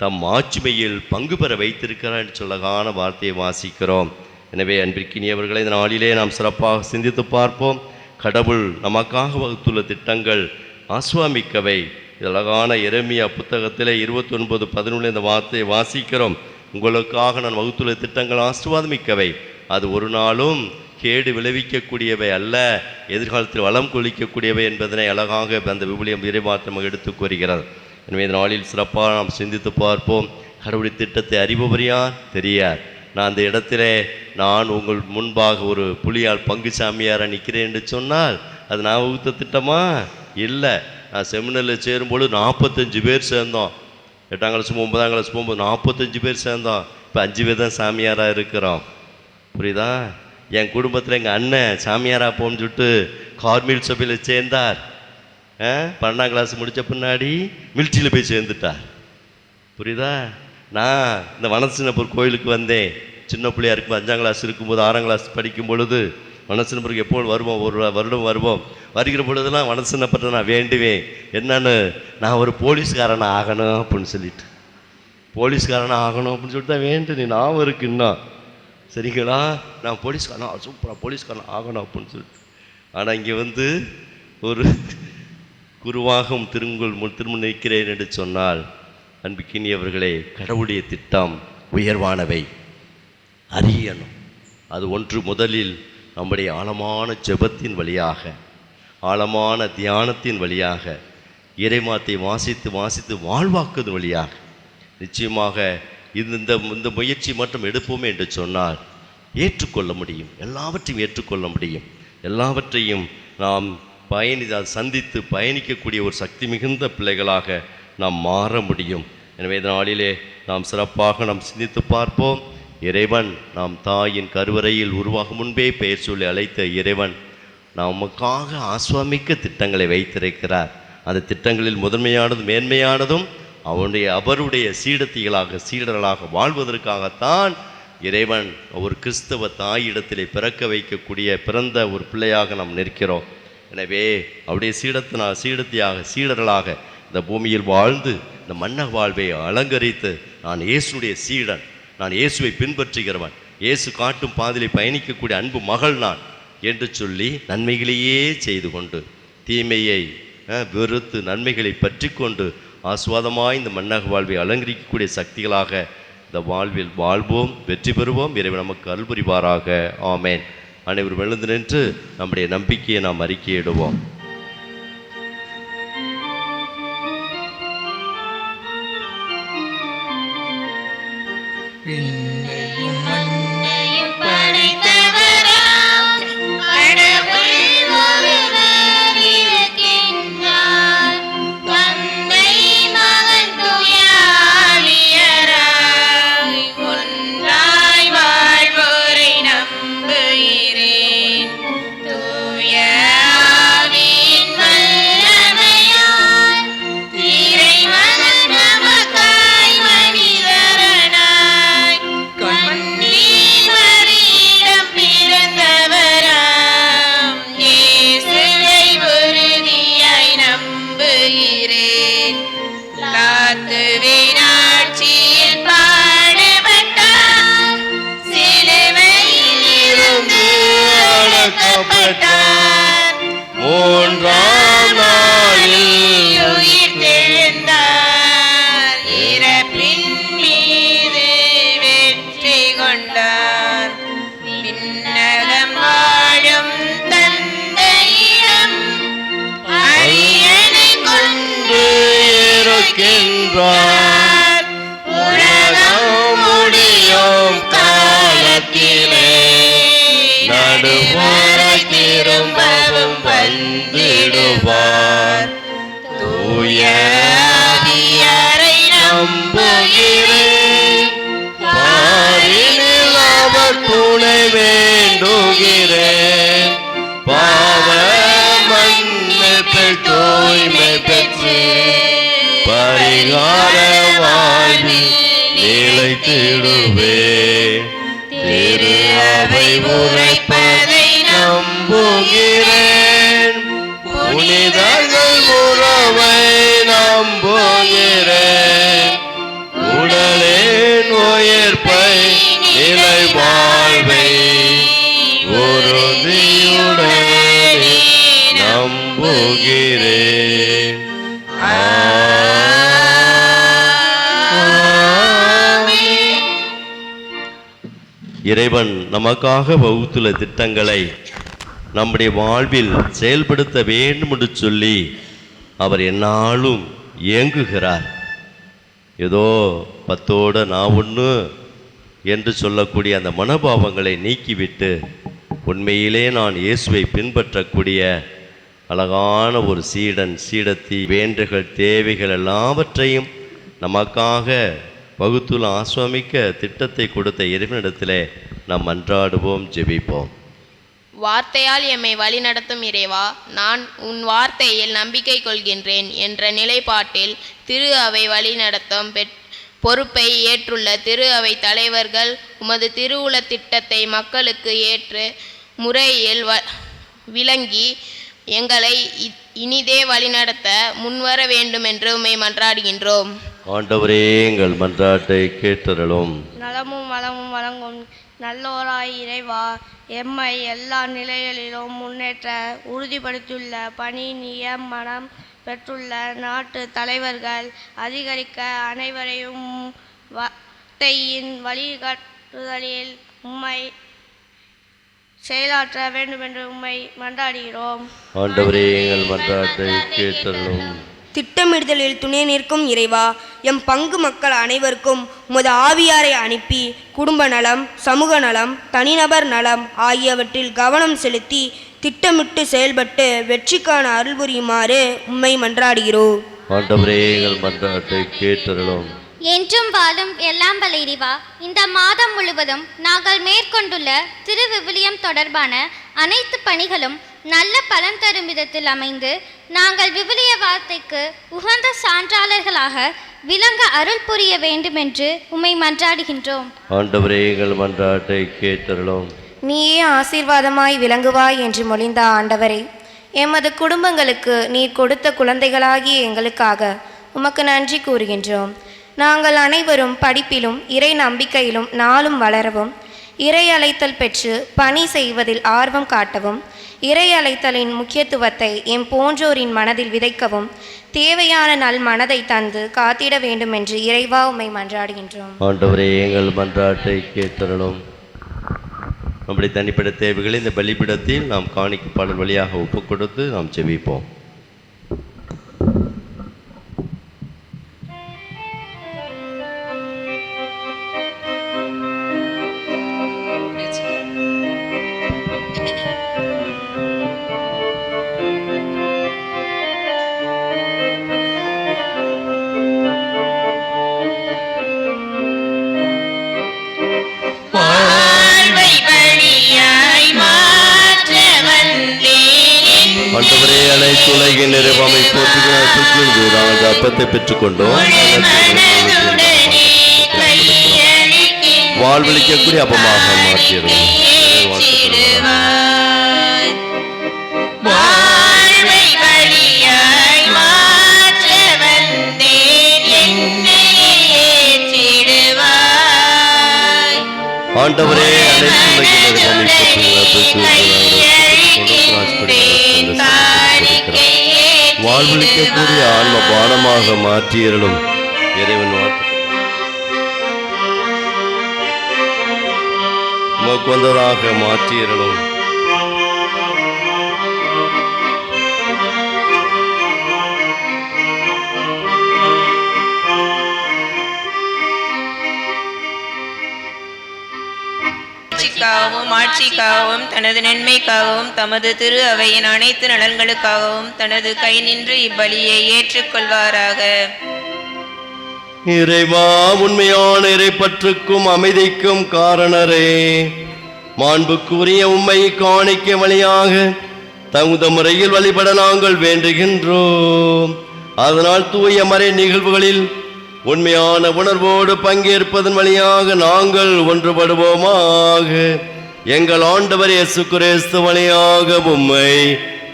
தம் ஆட்சிமையில் பங்கு பெற வைத்திருக்கிறார் என்று சொல்லகான வார்த்தையை வாசிக்கிறோம். எனவே அன்பிற்கினியவர்களை இந்த நாளிலே நாம் சிறப்பாக சிந்தித்து பார்ப்போம். கடவுள் நமக்காக வகுத்துள்ள திட்டங்கள் ஆஸ்வாமிக்கவை. அழகான எரேமியா புத்தகத்திலே 29:11 இந்த வார்த்தையை வாசிக்கிறோம். உங்களுக்காக நான் வகுத்துள்ள திட்டங்கள் ஆஸ்வாதமிக்கவை, அது ஒரு நாளும் கேடு விளைவிக்கக்கூடியவை அல்ல, எதிர்காலத்தில் வளம் கொளிக்கக்கூடியவை என்பதனை அழகாக அந்த விவிலியம் இறைவார்த்தை எடுத்து கூறுகிறது. எனவே இந்த நாளில் சிறப்பாக நாம் சிந்தித்து பார்ப்போம். கடவுளுடைய திட்டத்தை அறிபவர் யார்? தெரியார். நான் அந்த இடத்திலே நான் உங்கள் முன்பாக ஒரு புலியால் பங்கு சாமியாராக நிற்கிறேன் என்று சொன்னால் அது நான் வகுத்த திட்டமா? இல்லை. நான் செமினரில் சேரும்போது 45 பேர் சேர்ந்தோம். 8ஆம் கிளாஸ் 9ஆம் கிளாஸ் போகும்போது 45 பேர் சேர்ந்தோம். இப்போ 5 பேர் தான் சாமியாராக இருக்கிறோம். புரியுதா? என் குடும்பத்தில் எங்கள் அண்ணன் சாமியாராக போன்னு சொல்லிட்டு கார்மில் சபையில் சேர்ந்தார். 12ஆம் கிளாஸ் முடித்த பின்னாடி மிலிட்ரியில் போய் சேர்ந்துட்டார். புரியுதா? நான் இந்த வனசின்னப்பூர் கோயிலுக்கு வந்தேன். சின்ன பிள்ளையா இருக்கும்போது 5ஆம் கிளாஸ் இருக்கும்போது 6ஆம் கிளாஸ் படிக்கும் பொழுது வனசின்னப்பூருக்கு எப்போது வருவோம், ஒரு வருடம் வருவோம். வருகிற பொழுதுலாம் வனசின்னப்பட்ட நான் வேண்டுவேன், என்னன்னு நான் ஒரு போலீஸ்காரனை ஆகணும் அப்படின்னு சொல்லிட்டு, போலீஸ்காரனாக ஆகணும் அப்படின்னு சொல்லிட்டு தான் வேண்டு நான் இருக்கு இன்னும். சரிங்களா? நான் போலீஸ்காரனா சூப்பராக போலீஸ்காரன் ஆகணும் அப்படின்னு சொல்லிட்டு. ஆனால் இங்கே வந்து ஒரு குருவாகும் திரும்ப நிற்கிறேன் என்று சொன்னால் அன்பிக்கினியவர்களே, கடவுளுடைய திட்டம் உயர்வானவை, அறியணும். அது ஒன்று முதலில் நம்முடைய ஆழமான ஜெபத்தின் வழியாக, ஆழமான தியானத்தின் வழியாக, இறைமாத்தை வாசித்து வாழ்வாக்குவதன் வழியாக நிச்சயமாக இந்த முயற்சி மட்டும் எடுப்போமே என்று சொன்னால் ஏற்றுக்கொள்ள முடியும், எல்லாவற்றையும் ஏற்றுக்கொள்ள முடியும். எல்லாவற்றையும் நாம் சந்தித்து பயணிக்கக்கூடிய ஒரு சக்தி மிகுந்த பிள்ளைகளாக நாம் மாற முடியும். எனவே இந்த நாளிலே நாம் சிறப்பாக நாம் சிந்தித்து பார்ப்போம். இறைவன் நாம் தாயின் கருவறையில் உருவாகும் முன்பே பெயர் சொல்லி அழைத்த இறைவன் நமக்காக ஆஸ்வாமிக்க திட்டங்களை வைத்திருக்கிறார். அந்த திட்டங்களில் முதன்மையானதும் மேன்மையானதும் அவருடைய சீடர்களாக வாழ்வதற்காகத்தான் இறைவன் ஒரு கிறிஸ்தவ தாயிடத்திலே பிறந்த ஒரு பிள்ளையாக நாம் நிற்கிறோம். எனவே அவருடைய சீடர்களாக இந்த பூமியில் வாழ்ந்து இந்த மன்ன வாழ்வை அலங்கரித்து நான் இயேசுடைய சீடன், நான் இயேசுவை பின்பற்றுகிறவன், இயேசு காட்டும் பாதையிலே பயணிக்கக்கூடிய அன்பு மகள் நான் என்று சொல்லி நன்மைகளையே செய்து கொண்டு தீமையை வெறுத்து நன்மைகளை பற்றி கொண்டு ஆசுவாதமாய் இந்த மன்னக வாழ்வை அலங்கரிக்கக்கூடிய சக்திகளாக இந்த வாழ்வில் வாழ்வோம், வெற்றி பெறுவோம். இறைவன் நமக்கு அருள் புரிவாராக. ஆமேன். அனைவரும் எழுந்து நின்று நம்முடைய நம்பிக்கையை நாம் அறிக்கையிடுவோம். விண்ணையும் மண்ணையும் படைத்தவராம் கடவுள் ஒருவர் இருக்கின்றார். தந்தை மகன் தூய ஆவியராய் ஒன்றாய் வாழ்வோரை நம்புகிறேன். தூய ஆவியின் வல்லமையால் இறைவன் நமக்காய் மனிதரானாய் கன்னி மரியிடம் பிறந்தவராம் இயேசுவை உறுதியாய் நம்புகிறேன். லாத்துவின் ஆட்சியில் பாடுபட்டார், சிலுவையில் இருந்து அடக்கப்பட்டார், மூன்றாம் நாளில் உயிர்த்தெழுந்தார், இறப்பின் மீது வெற்றி கொண்டார். விண்ணகம் வாழும் தந்தையிடம் அரியணை கொண்டு இருக்கின்றார். உலகம் முடியும் காலத்திலே நடுவரை திரும்பவும் வந்திடுவார். தூய ஆவியாரை நம்புகிறேன், பாரினில் அவர் துணை வேண்டுகிறேன். பாவ மன்னிப்பில் தூய்மை பெற்று பரிகார வாழ்வில் நிலைத்திடுவேன். திரு அவை உரைப்பதை நம்புகிறேன், புனிதர்கள் உறவை நம்புகிறேன். உடலின் உயிர்ப்பை நிலை வாழ்வை உறுதியுடனே நம்புகிறேன். இறைவன் நமக்காக வகுத்துள்ள திட்டங்களை நம்முடைய வாழ்வில் செயல்படுத்த வேண்டும் என்று சொல்லி அவர் எந்நாளும் இயங்குகிறார். ஏதோ 10ஓட நான் ஒன்று என்று சொல்லக்கூடிய அந்த மனோபாவங்களை நீக்கிவிட்டு உண்மையிலே நான் இயேசுவை பின்பற்றக்கூடிய அழகான ஒரு சீடன் சீடத்தி வேண்டுகள் தேவைகள் எல்லாவற்றையும் நமக்காக வகுத்துள்ள ஆஸ்வாமிக்க திட்டத்தை கொடுத்த இறைவனிடத்திலே நாம் மன்றாடுவோம், ஜெபிப்போம். வார்த்தையால் எம்மை வழிநடத்தும் இறைவா, நான் உன் வார்த்தையில் நம்பிக்கை கொள்கின்றேன் என்ற நிலைப்பாட்டில் திரு அவை வழிநடத்தும் பொறுப்பை ஏற்றுள்ள திரு அவை தலைவர்கள் உமது திருவுள திட்டத்தை மக்களுக்கு ஏற்று முறையில் விளங்கி எங்களை இனிதே வழிநடத்த முன்வர வேண்டும் என்று உம்மை மன்றாடுகின்றோம். ஆண்டவரே, எங்கள் மன்றாட்டை கேட்டருளும். நலமும் வளமும் வழங்கும் நல்லோராய் இறைவா, எம்மை எல்லா நிலைகளிலும் முன்னேற்ற உறுதிப்படுத்தியுள்ள பணி நியமனம் பெற்றுள்ள நாட்டு தலைவர்கள் அதிகரிக்க அனைவரையும் வார்த்தையின் வழிகாட்டுதலில் உம்மை செயலாற்ற வேண்டுமென்று உம்மை மன்றாடுகிறோம். ஆண்டவரே, எங்கள் மன்றாட்டை கேட்டருளும். திட்டமிடுதலில் துணை நிற்கும் இறைவா, எம் பங்கு மக்கள் அனைவருக்கும் உமது ஆவியாரை அனுப்பி குடும்ப நலம், சமூக நலம், தனிநபர் நலம் ஆகியவற்றில் கவனம் செலுத்தி திட்டமிட்டு செயல்பட்டு வெற்றிக்கான அருள் புரியுமாறு உம்மை மன்றாடுகிறோம். ஆண்டவரே, எங்கள் மன்றாட்டை கேட்டருளும். என்றும் வாழும் எல்லாம் வல்ல இறைவா, இந்த மாதம் முழுவதும் நாங்கள் மேற்கொண்டுள்ள திருவிவிலியம் தொடர்பான அனைத்து பணிகளும் நல்ல பலன் தரும் விதத்தில் அமைந்து நாங்கள் விவிலிய வார்த்தைக்கு உகந்த சான்றாளர்களாக விளங்க அருள் புரிய வேண்டுமென்று உம்மை மன்றாடுகின்றோம். ஆண்டவரே, எங்கள் மன்றாட்டை கேட்டருளும். நீயே ஆசீர்வாதமாய் விளங்குவாய் என்று மொழிந்த ஆண்டவரே, எமது குடும்பங்களுக்கு நீர் கொடுத்த குழந்தைகளாகிய எங்களுக்காக உமக்கு நன்றி கூறுகின்றோம். நாங்கள் அனைவரும் படிப்பிலும் இறை நம்பிக்கையிலும் நாளும் வளரவும், இறை அழைத்தல் பெற்று பணி செய்வதில் ஆர்வம் காட்டவும், இறை அழைத்தலின் முக்கியத்துவத்தை எம் போன்றோரின் மனதில் விதைக்கவும் தேவையான நல் மனதை தந்து காத்திட வேண்டும் என்று இறைவா உம்மை மன்றாடுகின்றோம். ஆண்டவரே, எங்கள் மன்றாட்டை கேட்டருளும். நம்முடைய தனிப்பட்ட தேவைகளை இந்த பலிபீடத்தில் நாம் காணிக்கை பாடல் வழியாக ஒப்புக் கொடுத்து நாம் ஜெபிப்போம். ஆண்டவரே, அனைத்து உலகின் நிறைவாமை போற்றுகிறது. நாங்கள் அப்பத்தை பெற்றுக்கொண்டோம். வாழ்வளிக்கக்கூடிய அப்பமாக மாற்றிடுவோம். ஆண்டவரே, அனைத்து உலகின் நிறைவாமை வாழ்வளிக்கக்கூடிய ஆன்ம பானமாக மாற்றியருளும். இறைவன் கொண்டதாக மாற்றியருளும். ஆட்சிக்காகவும் தனது நன்மைக்காகவும் தமது திரு அவையின் அனைத்து நலன்களுக்காகவும் தனது கை நின்று இப்பலியை ஏற்றுக்கொள்வாராக. இறைவா, உண்மையான இறைப்பற்றுக்கும் அமைதிக்கும் காரணரே, மாண்புக்குரிய உம்மை காணிக்க வழியாக தகுந்த முறையில் வழிபட நாங்கள் வேண்டுகின்றோம். அதனால் தூய மறை நிகழ்வுகளில் உண்மையான உணர்வோடு பங்கேற்பதன் வழியாக நாங்கள் ஒன்றுபடுவோமாக. எங்கள் ஆண்டவர் இயேசு கிறிஸ்து வழியாக உம்மை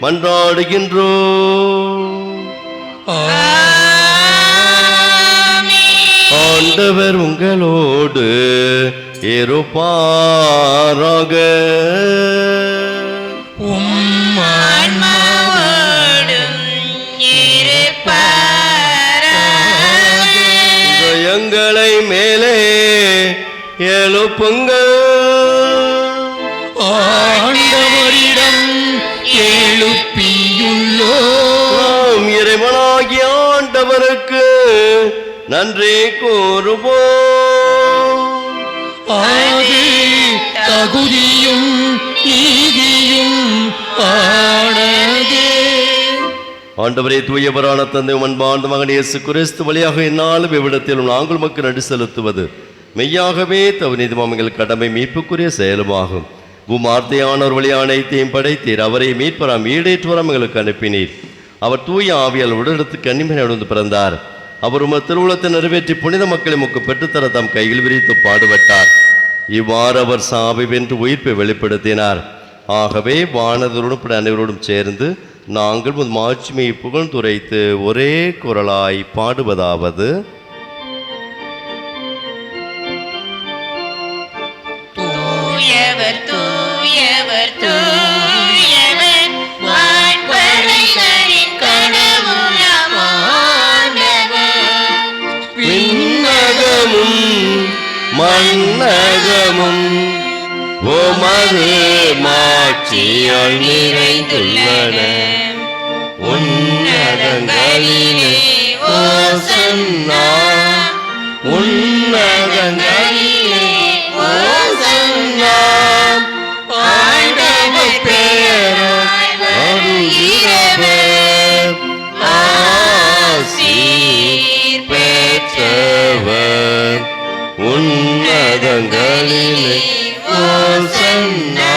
மன்றாடுகின்றோம். ஆண்டவர் உங்களோடு இருப்பாராக. எங்களை மேலே எழுப்புங்கள். ஆண்டவரிடம் எழுப்பியுள்ளோம். இறைவனாகிய ஆண்டவருக்கு நன்றி கூறுவோம். அது தகுதியும் நீதியும் ஆனதே. ஆண்டவரே, தூயவரான தந்தை, அன்பார்ந்த மகன் இயேசு கிறிஸ்து வழியாக என்னாலும் இவ்விடத்திலும் நாங்கள் மக்கள் நன்றி செலுத்துவது மெய்யாகவே தவநீதிமாம் எங்கள் கடமை மீட்புக்குரிய செயலுமாகும். வார்த்தையானவர் வழி அனைத்தையும் படைத்தீர். அவரை மீட்பராம் ஈடேற்றுவராம் எங்களுக்கு அனுப்பினீர். அவர் தூய ஆவியால் உடலுக்கு கன்னிமனையுடன் பிறந்தார். அவர் உமது திருவுளத்தை நிறைவேற்றி புனித மக்களை முக்கு பெற்றுத்தர தம் கையில் விரித்து பாடுபட்டார். இவ்வாறு அவர் சாவை வென்று உயிர்ப்பை வெளிப்படுத்தினார். ஆகவே வானதரோடு அனைவரோடும் சேர்ந்து நாங்கள் மாட்சிமையை புகழ்ந்துரைத்து ஒரே குரலாய் பாடுவதாவது: தூயவர் தூயவர் தூயவர் வான்படைகளின் கடவுளாம் ஆண்டவர். விண்ணகமும் மண்ணகமும் உமது மாட்சியால் நிறைந்துள்ளன. உன்னதங்களிலே ஓசன்னா, உன்னதங்களிலே ஓசன்னா. ஆண்டவர் பெயரால் வருகிறவர் ஆசீர் பெற்றவர். உன்னதங்களிலே ஓசன்னா,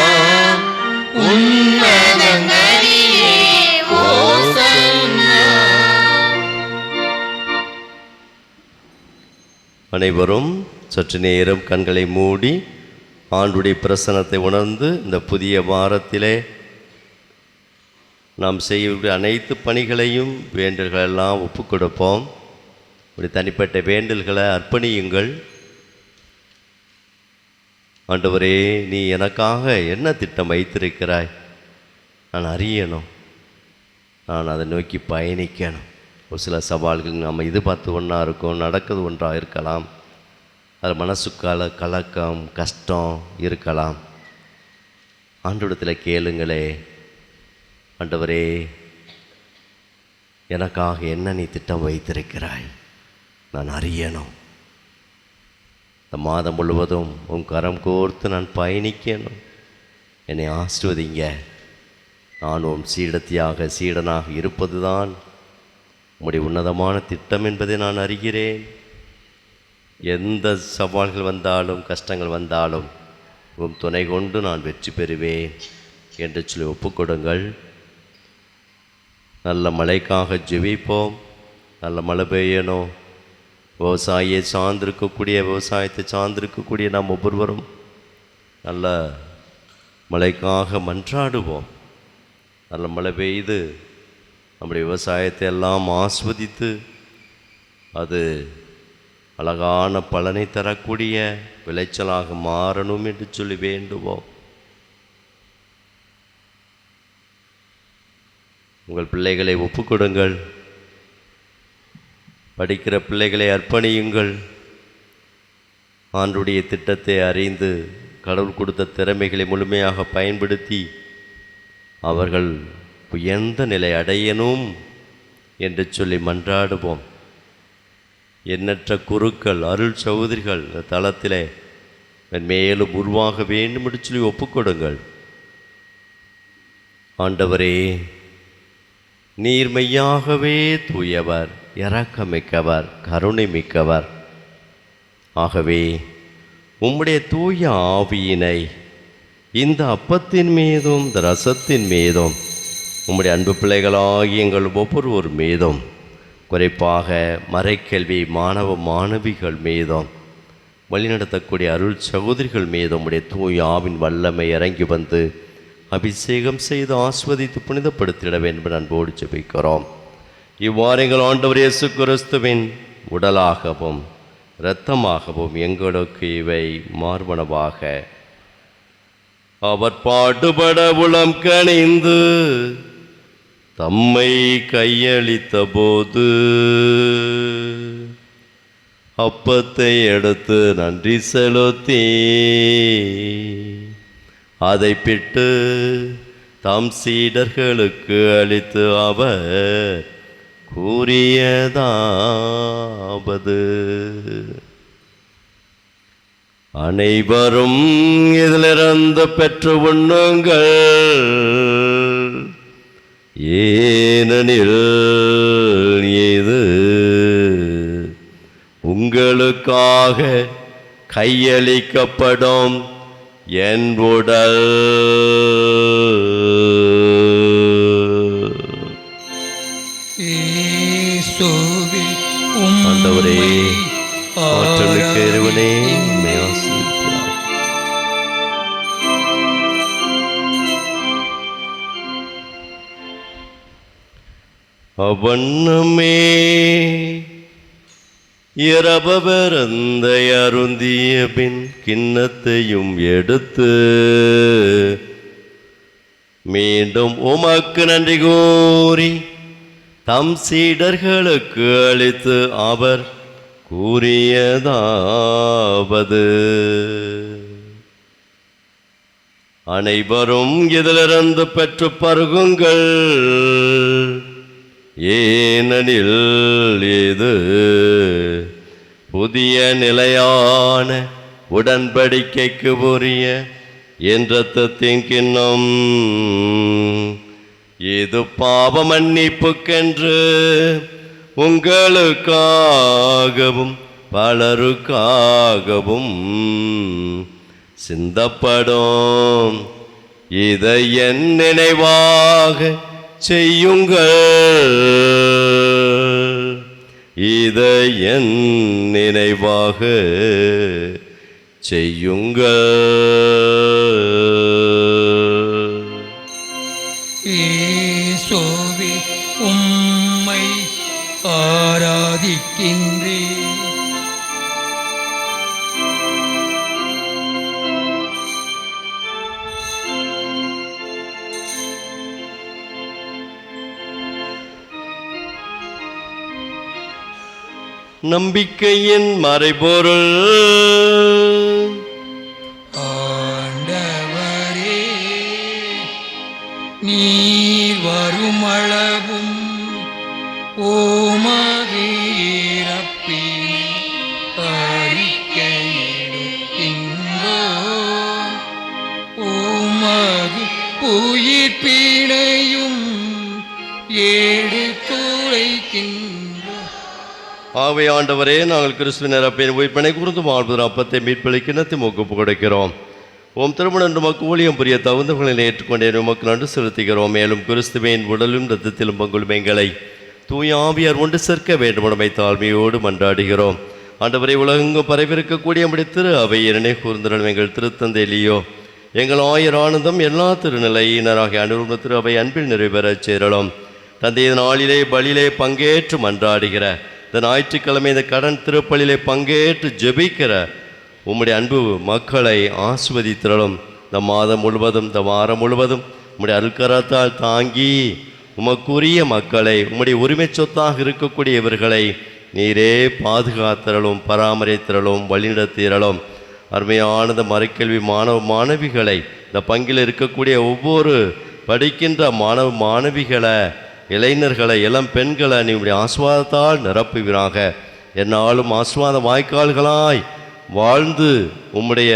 உன்னதங்களிலே ஓசன்னா. அனைவரும் சற்று நேரம் கண்களை மூடி ஆண்டுடைய பிரசன்னத்தை உணர்ந்து இந்த புதிய வாரத்திலே நாம் செய்யக்கூடிய அனைத்து பணிகளையும் வேண்டல்களெல்லாம் ஒப்பு கொடுப்போம். ஒரு தனிப்பட்ட வேண்டல்களை அர்ப்பணியுங்கள். ஆண்டவரே, நீ எனக்காக என்ன திட்டம் வைத்திருக்கிறாய்? நான் அறியணும், நான் அதை நோக்கி பயணிக்கணும். ஒரு சில சவால்கள் நம்ம இது பார்த்து ஒன்றா இருக்கும், நடக்கிறது ஒன்றாக இருக்கலாம். அது மனசுக்கால கலக்கம் கஷ்டம் இருக்கலாம். ஆண்டவரிடத்தில் கேளுங்களே, ஆண்டவரே எனக்காக என்ன நீ திட்டம் வைத்திருக்கிறாய்? நான் அறியணும். இந்த மாதம் முழுவதும் உன் கரம் கோர்த்து நான் பயணிக்கணும். என்னை ஆசீர்வதிங்க. நான் உன் சீடத்தியாக சீடனாக இருப்பது தான் உம்முடைய உன்னதமான திட்டம் என்பதை நான் அறிகிறேன். எந்த சவால்கள் வந்தாலும் கஷ்டங்கள் வந்தாலும் உன் துணை கொண்டு நான் வெற்றி பெறுவேன் என்று சொல்லி ஒப்புக்கொடுங்கள். நல்ல மழைக்காக ஜெபிப்போம். நல்ல மழை பெய்யணும். விவசாயியை சார்ந்திருக்கக்கூடிய விவசாயத்தை சார்ந்திருக்கக்கூடிய நாம் ஒவ்வொருவரும் நல்ல மழைக்காக மன்றாடுவோம். நல்ல மழை பெய்து நம்முடைய விவசாயத்தை எல்லாம் ஆஸ்வதித்து அது அழகான பலனை தரக்கூடிய விளைச்சலாக மாறணும் என்று சொல்லி வேண்டுவோம். உங்கள் பிள்ளைகளை ஒப்புக்கொடுங்கள். படிக்கிற பிள்ளைகளை அர்ப்பணியுங்கள். ஆண்டுடைய திட்டத்தை அறிந்து கடவுள் கொடுத்த திறமைகளை முழுமையாக பயன்படுத்தி அவர்கள் உயர்ந்த நிலை அடையணும் என்று சொல்லி மன்றாடுவோம். எண்ணற்ற குருக்கள் அருள் சகோதரிகள் இந்த தளத்திலே மேலும் உருவாக வேண்டும் என்று சொல்லி ஒப்புக்கொடுங்கள். ஆண்டவரே, நீர் மெய்யாகவே தூயவர், இரக்கமிக்கவர், கருணை மிக்கவர். ஆகவே உம்முடைய தூய ஆவியினை இந்த அப்பத்தின் மீதும் இந்த ரசத்தின் மீதும் உம்முடைய அன்பு பிள்ளைகளாகி எங்கள் ஒவ்வொருவர் மீதும், குறிப்பாக மறைக்கல்வி மாணவ மாணவிகள் மீதும், வழிநடத்தக்கூடிய அருள் சகோதரிகள் மீதும் உம்முடைய தூய ஆவின் வல்லமை இறங்கி வந்து அபிஷேகம் செய்து ஆஸ்வதித்து புனிதப்படுத்திட வேண்டும் அன்போடு ஜெபிக்கிறோம். இவ்வாறு எங்கள் ஆண்டவர் இயேசு கிறிஸ்துவின் உடலாகவும் இரத்தமாகவும் எங்களுக்கு இவை மார்பனவாக. அவர் பாடுபட உளம் கனிந்து தம்மை கையளித்த போது அப்பத்தை எடுத்து நன்றி செலுத்தி அதை பிட்டு தம் சீடர்களுக்கு அளித்து அவர் கூறியதாவது, அனைவரும் இதிலிருந்து பெற்று உண்ணுங்கள், ஏனெனில் இது உங்களுக்காக கையளிக்கப்படும் என் உடல். ஆண்டவரே, ஆற்றலுக்கு இறைவனே, உம்மை ஆசீர்வதிக்கிறோம். அவ்வண்ணமே இரபரந்த அருந்திய பின் கிண்ணத்தையும் எடுத்து மீண்டும் உமக்கு நன்றி கூறி தம் சீடர்களுக்கு அளித்து அவர் கூறியதாவது, அனைவரும் இதிலிருந்து பெற்று பருகுங்கள், ஏனெனில் இது புதிய நிலையான உடன்படிக்கைக்கு உரிய என் இரத்தத்தின் கிண்ணம். இது பாவ மன்னிப்புக்கென்று உங்களுக்காகவும் பலருக்காகவும் சிந்தப்படும். இதை என் நினைவாக செய்யுங்கள், இதை என் நினைவாக செய்யுங்கள். ஈசோவே உம்மை ஆராதிக்கின்றேன். நம்பிக்கையின் மறைபொருள். ஆண்டவரே, நீர் வருமளவும் ஓமது இறப்பினை அறிக்கையிடுகின்றோம். ஓமது உயிர்ப்பினையும் எடுத்துரைக்கின்றோம். ஆகவே ஆண்டவரே, நாங்கள் கிறிஸ்துவின் இறப்பின் உயிர்ப்பினை கூர்ந்து வாழ்வதற்கு அப்பத்தை மீட்பளிக்கிணத்தை ஒப்பு கொடுக்கிறோம். உம் திருமணம் என்று மக்கு ஊழியம் புரிய தகுந்தவர்களை ஏற்றுக்கொண்டேன் உமக்கு நன்றி செலுத்துகிறோம். மேலும் கிறிஸ்துவின் உடலும் இரத்தத்திலும் பங்குள்ள எங்களை தூய ஆவியார் ஒன்று சேர்க்க வேண்டுமெனமை தாழ்மையோடு மன்றாடுகிறோம். ஆண்டவரை உலகெங்கும் பரவிருக்கக்கூடிய நம்முடைய திரு அவை இரணை கூர்ந்தனும் எங்கள் திருத்தந்தை லியோ எங்கள் ஆயர் ஆனந்தம் எல்லா திருநிலையினராகிய அனுருவ திரு அவை அன்பில் நிறைவேறச் சேரலாம். தந்தைய நாளிலே பலியிலே பங்கேற்று மன்றாடுகிற இந்த ஞாயிற்றுக்கிழமை இந்த கடன் திருப்பலியிலே பங்கேற்று ஜெபிக்கிற உம்முடைய அன்பு மக்களை ஆசிர்வதித்திரளும். இந்த மாதம் முழுவதும் இந்த வாரம் முழுவதும் உம்முடைய அருள்கரத்தால் தாங்கி உமக்குரிய மக்களை உம்முடைய உரிமை சொத்தாக இருக்கக்கூடிய இவர்களை நீரே பாதுகாத்திரளும், பராமரித்திரளும், வழிநடத்திரளும். அருமையானது மறைக்கல்வி மாணவ மாணவிகளை இந்த பங்கில் இருக்கக்கூடிய ஒவ்வொரு படிக்கின்ற மாணவ மாணவிகளை, இளைஞர்களை, இளம் பெண்களை நீ உடைய ஆஸ்வாதத்தால் நிரப்புவீராக. என்னாலும் ஆஸ்வாத வாய்க்கால்களாய் வாழ்ந்து உம்முடைய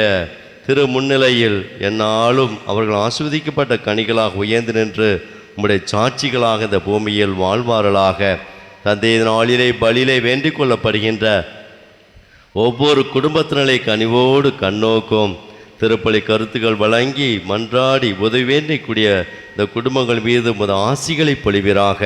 திரு முன்னிலையில் என்னாலும் அவர்கள் ஆஸ்வதிக்கப்பட்ட கனிகளாக உயர்ந்து நின்று உம்முடைய சாட்சிகளாக இந்த பூமியில் வாழ்வார்களாக. தந்தைய நாளிலே பலியிலே வேண்டிக் கொள்ளப்படுகின்ற ஒவ்வொரு குடும்பத்தினரை கனிவோடு கண்ணோக்கும் திருப்பலி கருத்துக்கள் வழங்கி மன்றாடி உதவி வேண்டிக்கூடிய இந்த குடும்பங்கள் மீது முத ஆசிகளை பொழிவீராக.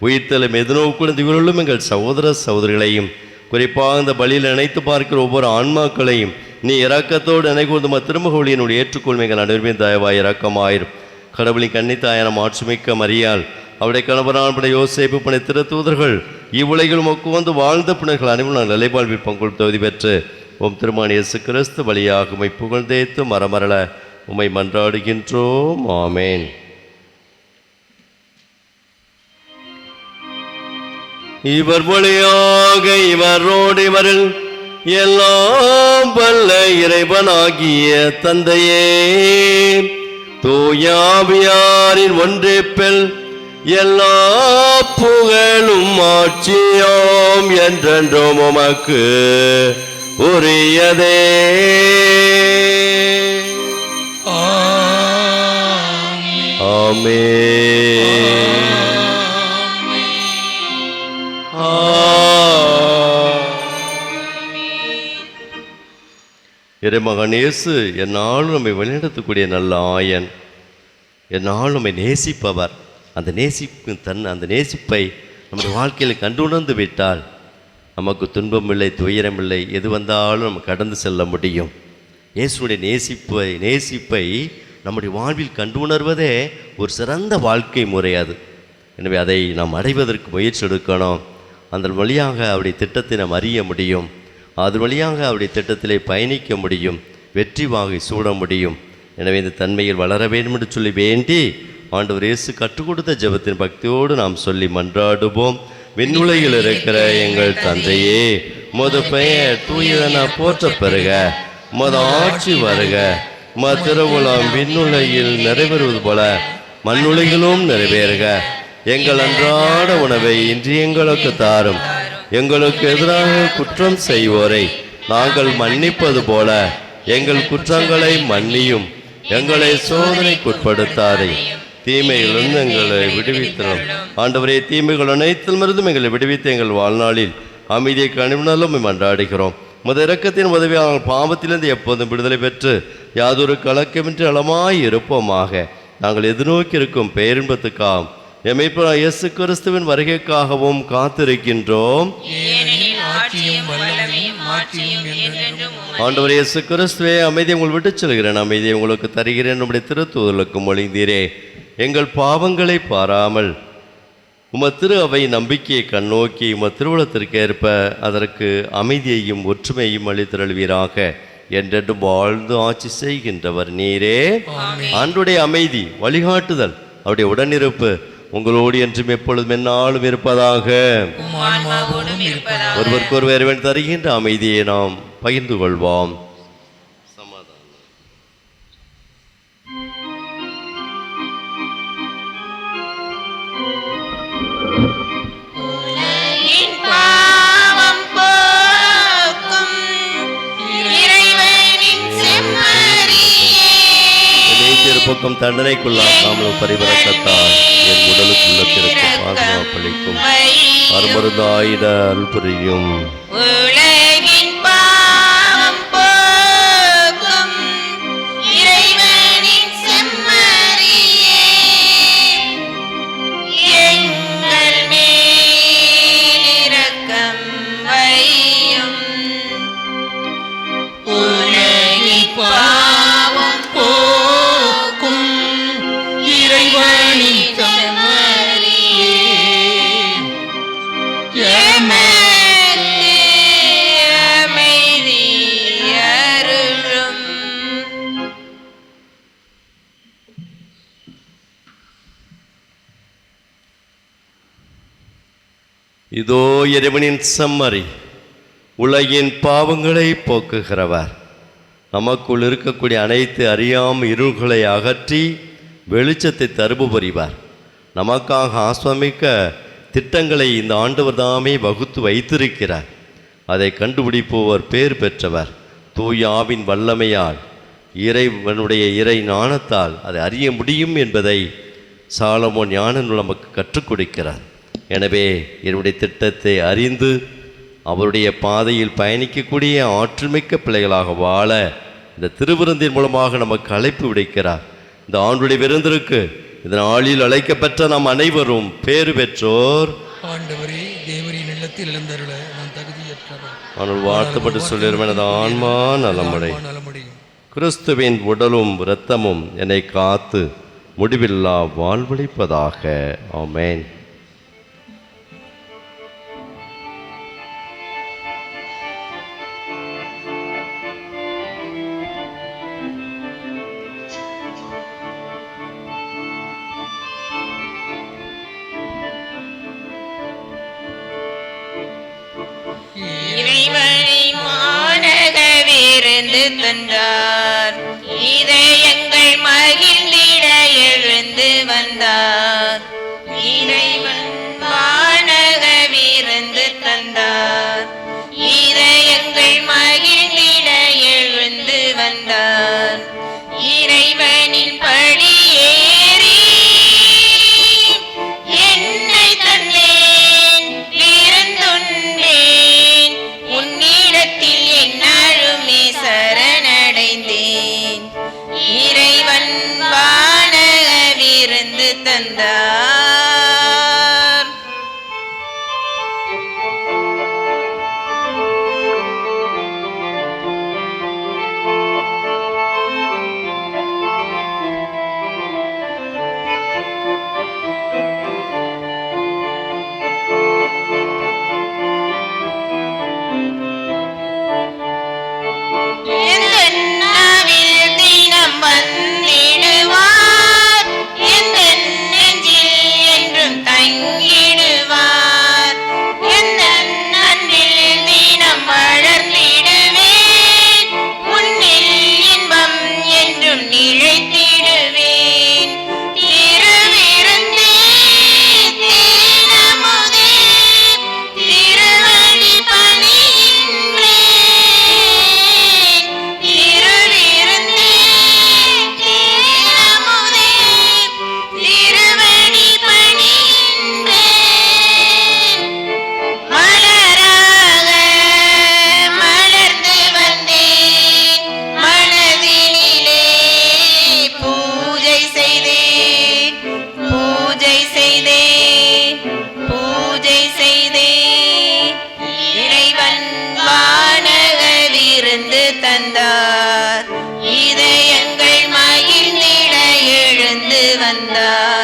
உயிர்த்தலும் எதிர்நோக்குள்ள இவர்களும் எங்கள் சகோதர சகோதரிகளையும் குறிப்பாக இந்த பலியில் நினைத்து பார்க்கிற ஒவ்வொரு ஆன்மாக்களையும் நீ இரக்கத்தோடு நினைக்கூர்ந்து திருமகொழியினுடைய ஏற்றுக்கொள்ளும் எங்கள் அனைவருமே தயவாய் இரக்கமாயிரும். கடவுளின் கன்னித்தாயான மாட்சிமிக்க மரியாள் அவருடைய கணவரான யோசேப்பு பணி திருத்தூதர்கள் இவ்வுலகில் மொக்கு வந்து வாழ்ந்த பின்னர்கள் அனைவரும் நாங்கள் நிலைவாழ்வில் பங்குள் தகுதி பெற்று உம் திருமண இயேசு கிறிஸ்து வழியாக உம்மை புகழ்ந்தேத்து மரமரள உம்மை மன்றாடுகின்றோம். ஆமேன். இவர் வழியாக இவரோடு இவரில் எல்லாம் வல்ல இறைவனாகிய தந்தையே, தூயாவியாரின் ஒன்றிப்பில் எல்லா புகழும் ஆட்சியாம் என்றென்றும் உமக்கு உரியதே. ஆமென். இறைமகன் இயேசு என்னாலும் நம்மை வழிநடத்தக்கூடிய நல்ல ஆயன், என்னாலும் நம்மை நேசிப்பவர். அந்த நேசிப்பை நம்முடைய வாழ்க்கையில் கண்டுணர்ந்து விட்டால் நமக்கு துன்பம் இல்லை, துயரம் இல்லை, எது வந்தாலும் நம்ம கடந்து செல்ல முடியும். இயேசுடைய நேசிப்பை நம்முடைய வாழ்வில் கண்டுணர்வதே ஒரு சிறந்த வாழ்க்கை முறை அது. எனவே அதை நாம் அடைவதற்கு முயற்சி எடுக்கணும். அந்த வழியாக அவருடைய திட்டத்தை நாம் அறிய முடியும். அது வழியாக அவருடைய திட்டத்திலே பயணிக்க முடியும், வெற்றி வாகை சூட முடியும். எனவே இந்த தன்மையில் வளர வேண்டும் என்று சொல்லி வேண்டி ஆண்டவர் இயேசு கற்றுக் கொடுத்த ஜெபத்தின் பக்தியோடு நாம் சொல்லி மன்றாடுவோம். விண்ணுலகில் இருக்கிற எங்கள் தந்தையே, உமது பெயர் தூயதென போற்ற பெறுக, உமது ஆட்சி வருக, உமது திருவுளம் விண்ணுலகில் நிறைவேறுவது போல மண்ணுலகிலும் நிறைவேறுக. எங்கள் அன்றாட உணவை இன்று எங்களுக்கு தாரும். எங்களுக்கு எதிராக குற்றம் செய்வோரை நாங்கள் மன்னிப்பது போல எங்கள் குற்றங்களை மன்னியும். எங்களை சோதனைக்குட்படுத்தாதே, தீமைகளிலிருந்து எங்களை விடுவித்தரும். ஆண்டவரே, தீமைகள் அனைத்திலுமிருந்தும் எங்களை விடுவித்து எங்கள் வாழ்நாளில் அமைதியை கனிவுனாலும் மன்றாடுகிறோம். முத இரக்கத்தின் உதவி நாங்கள் பாவத்திலிருந்து எப்போதும் விடுதலை பெற்று யாதொரு கலக்கமின்றி அளமாய் இருப்போமாக. நாங்கள் எதிர்நோக்கி இருக்கும் பேரின்பத்துக்காகவும் எமைப்பா இயேசு கிறிஸ்துவின் வருகைக்காகவும் காத்திருக்கின்றோம். ஆண்டவர் இயேசு கிறிஸ்துவே, அமைதியை உங்கள் விட்டுச் செல்கிறேன், அமைதியை உங்களுக்கு தருகிறேன். நம்முடைய திருத்தூதர்களுக்கு மொழிந்தீரே, எங்கள் பாவங்களை பாராமல் திரு அவை நம்பிக்கையை கண்ணோக்கி திருவுளத்திற்கேற்ப அதற்கு அமைதியையும் ஒற்றுமையையும் அளித்தருள்வீராக. என்றென்றும் வாழ்ந்து ஆட்சி செய்கின்றவர் நீரே. ஆண்டுடைய அமைதி, வழிகாட்டுதல், அவருடைய உடனிருப்பு உங்களோடு என்றும் எப்பொழுதும் எந்நாளும் இருப்பதாக. ஒருவருக்கொருவர் தருகின்ற அமைதியை நாம் பகிர்ந்து கொள்வோம். பக்கம் தண்டனைக்குள்ளாக்காமல் பரிபரக்கத்தால் என் உடலுக்குள்ளத்திற்கு பாதுகாப்பளிக்கும் அருமருந்தாயிட அருள் புரியும். இதோ இறைவனின் செம்மறி, உலகின் பாவங்களை போக்குகிறவர். நமக்குள் இருக்கக்கூடிய அனைத்து அறியாமல் இருள்களை அகற்றி வெளிச்சத்தை தருபுரிவார். நமக்காக ஆஸ்வமிக்க திட்டங்களை இந்த ஆண்டவர் தாமே வகுத்து வைத்திருக்கிறார். அதை கண்டுபிடிப்பவர் பேர் பெற்றவர். தூயாவின் வல்லமையால் இறைவனுடைய இறை ஞானத்தால் அதை அறிய முடியும் என்பதை சாலமோன் ஞான நூல் நமக்கு கற்றுக் கொடுக்கிறார். எனவே என்னுடைய திட்டத்தை அறிந்து அவருடைய பாதையில் பயணிக்கக்கூடிய ஆற்றல்மிக்க பிள்ளைகளாக வாழ இந்த திருவிருந்தின் மூலமாக நமக்கு அழைப்பு விடுக்கிறார். இந்த ஆண்டுடைய விருந்திற்கு இந்த நாளில் அழைக்கப்பெற்ற நாம் அனைவரும் பேறு பெற்றோர். ஆண்டவரே, தேவரின் இல்லத்தில் எழுந்தருள நான் தகுதியற்றவர். ஆனால் வாழ்த்துப்பட்டு சொல்லிடும் எனது ஆன்மா நலமடை. கிறிஸ்துவின் உடலும் இரத்தமும் என்னை காத்து முடிவில்லா வாழ்வளிப்பதாக. ஆமென். தந்தார் இதயங்கள் மகிழ்ந்திட எழுந்து வந்தார். இறைவன் வானக விருந்து தந்தார். இதயங்கள் மகிழ்ந்திட எழுந்து வந்தார். இறைவனின் படியேறி என்னை தந்தேன், விருந்துண்டேன், உன்னிடத்தில் என்னாலுமே சரணடைந்தேன். இறைவன் வானக விருந்து தந்தார். தந்தார். இதயங்கள் மகிழ்ந்திட எழுந்து வந்தார்.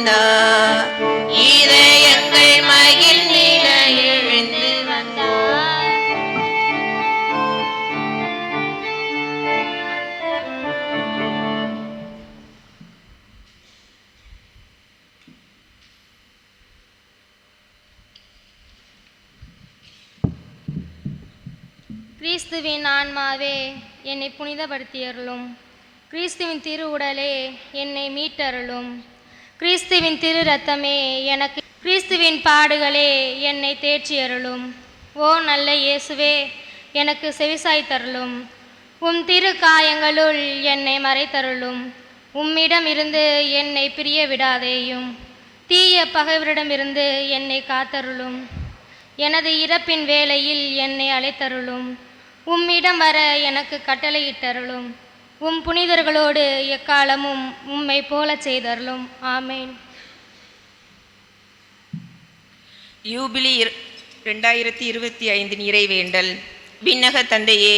வந்தார், இதயங்கள் மகிழ்ந்திட எழுந்து வந்தார். கிறிஸ்துவின் ஆன்மாவே என்னை புனிதப்படுத்தியருளும். கிறிஸ்துவின் திரு உடலே என்னை மீட்டருளும். கிறிஸ்துவின் திரு இரத்தமே எனக்கு, கிறிஸ்துவின் பாடுகளே என்னை தேற்றியருளும். ஓ நல்ல இயேசுவே, எனக்கு செவிசாய்த்தருளும். உம் திரு காயங்களுள் என்னை மறைத்தருளும். உம்மிடம் இருந்து என்னை பிரிய விடாதேயும். தீய பகைவரிடமிருந்து என்னை காத்தருளும். எனது இறப்பின் வேளையில் என்னை அழைத்தருளும். உம்மிடம் வர எனக்கு கட்டளையிட்டருளும். உம் புனிதர்களோடு எக்காலமும் உம்மை போலச் செய்தருளும். ஆமேன். யூபிலி 2025 இறைவேண்டல். விண்ணக தந்தையே,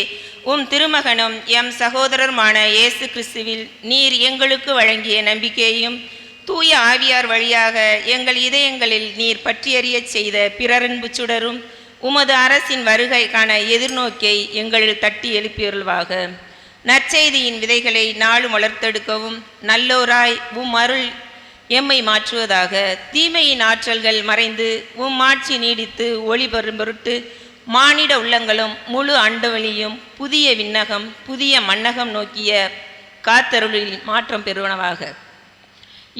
உம் திருமகனும் எம் சகோதரருமான இயேசு கிறிஸ்துவில் நீர் எங்களுக்கு வழங்கிய நம்பிக்கையையும் தூய ஆவியார் வழியாக எங்கள் இதயங்களில் நீர் பற்றியறியச் செய்த பிறரன்பு சுடரும் உமது அரசின் வருகைக்கான எதிர்நோக்கை எங்களில் தட்டி எழுப்பியருள்வாக. நற்செய்தியின் விதைகளை நாளும் வளர்த்தெடுக்கவும் நல்லோராய் உம் அருள் எம்மை மாற்றுவதாக. தீமையின் ஆற்றல்கள் மறைந்து உம் ஆட்சி நீடித்து ஒளி பெறும் பொருட்டு மானிட உள்ளங்களும் முழு அண்டவெளியும் புதிய விண்ணகம் புதிய மண்ணகம் நோக்கிய காத்தருளில் மாற்றம் பெறுவனவாக.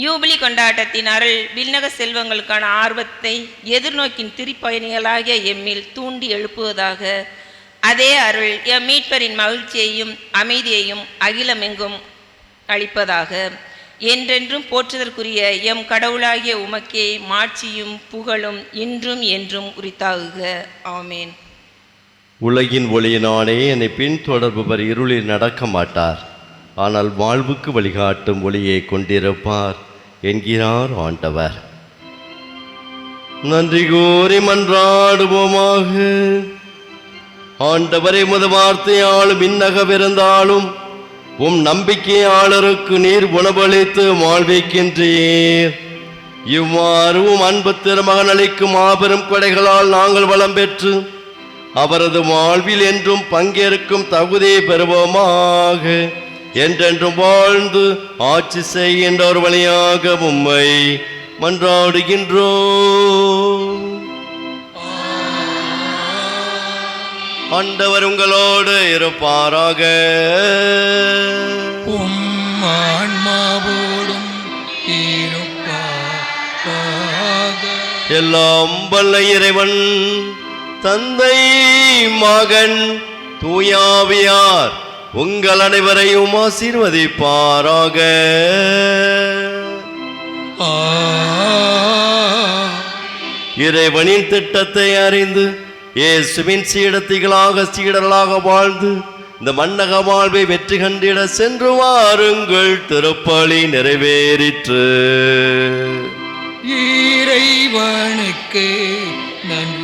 யூபிலி கொண்டாட்டத்தின் அருள் விண்ணக செல்வங்களுக்கான ஆர்வத்தை எதிர்நோக்கின் திரிப்பயணிகளாகிய எம்மில் தூண்டி எழுப்புவதாக. அதே அருள் எம் மீட்பரின் மகிழ்ச்சியையும் அமைதியையும் அகிலமெங்கும் அளிப்பதாக. என்றென்றும் போற்றுதற்குரிய எம் கடவுளாகிய உமக்கே மாட்சியும் புகழும் இன்றும் என்றும் உரித்தாகுக. ஆமேன். உலகின் ஒளியினானே என்னை பின்தொடர்பவர் இருளில் நடக்க மாட்டார், ஆனால் வாழ்வுக்கு வழிகாட்டும் ஒளியை கொண்டிருப்பார் என்கிறார் ஆண்டவர். நன்றி கூறி மன்றாடுவோமாக. ஆண்டவரை உமது வார்த்தையாலும் விண்ணகவிருந்தாலும் உம் நம்பிக்கையாளருக்கு நீர் உணவளித்து வாழ்விக்கின்றீர். இவ்வாறு உம் அன்பு திருமகன் அளிக்கும் மாபெரும் கொடைகளால் நாங்கள் வளம் பெற்று அவரது வாழ்வில் என்றும் பங்கேற்கும் தகுதியை பெறுவோமாக. என்றென்றும் வாழ்ந்து ஆட்சி செய்கின்றோர் வழியாக உம்மை மன்றாடுகின்றோம். ஆண்டவர் உங்களோடு இருப்பாராக. உம் ஆன்மாவோடும் இருப்பாராக. எல்லாம் வல்ல இறைவன் தந்தை மகன் தூயாவியார் உங்கள் அனைவரையும் ஆசீர்வதிப்பாராக. இறைவனின் திட்டத்தை அறிந்து இயேசுவின் சீடர்களாக வாழ்ந்து இந்த மன்னக வாழ்வை வெற்றி கண்டிட சென்று வாருங்கள். திருப்பலி நிறைவேறிற்று. இறைவனுக்கு நன்றி.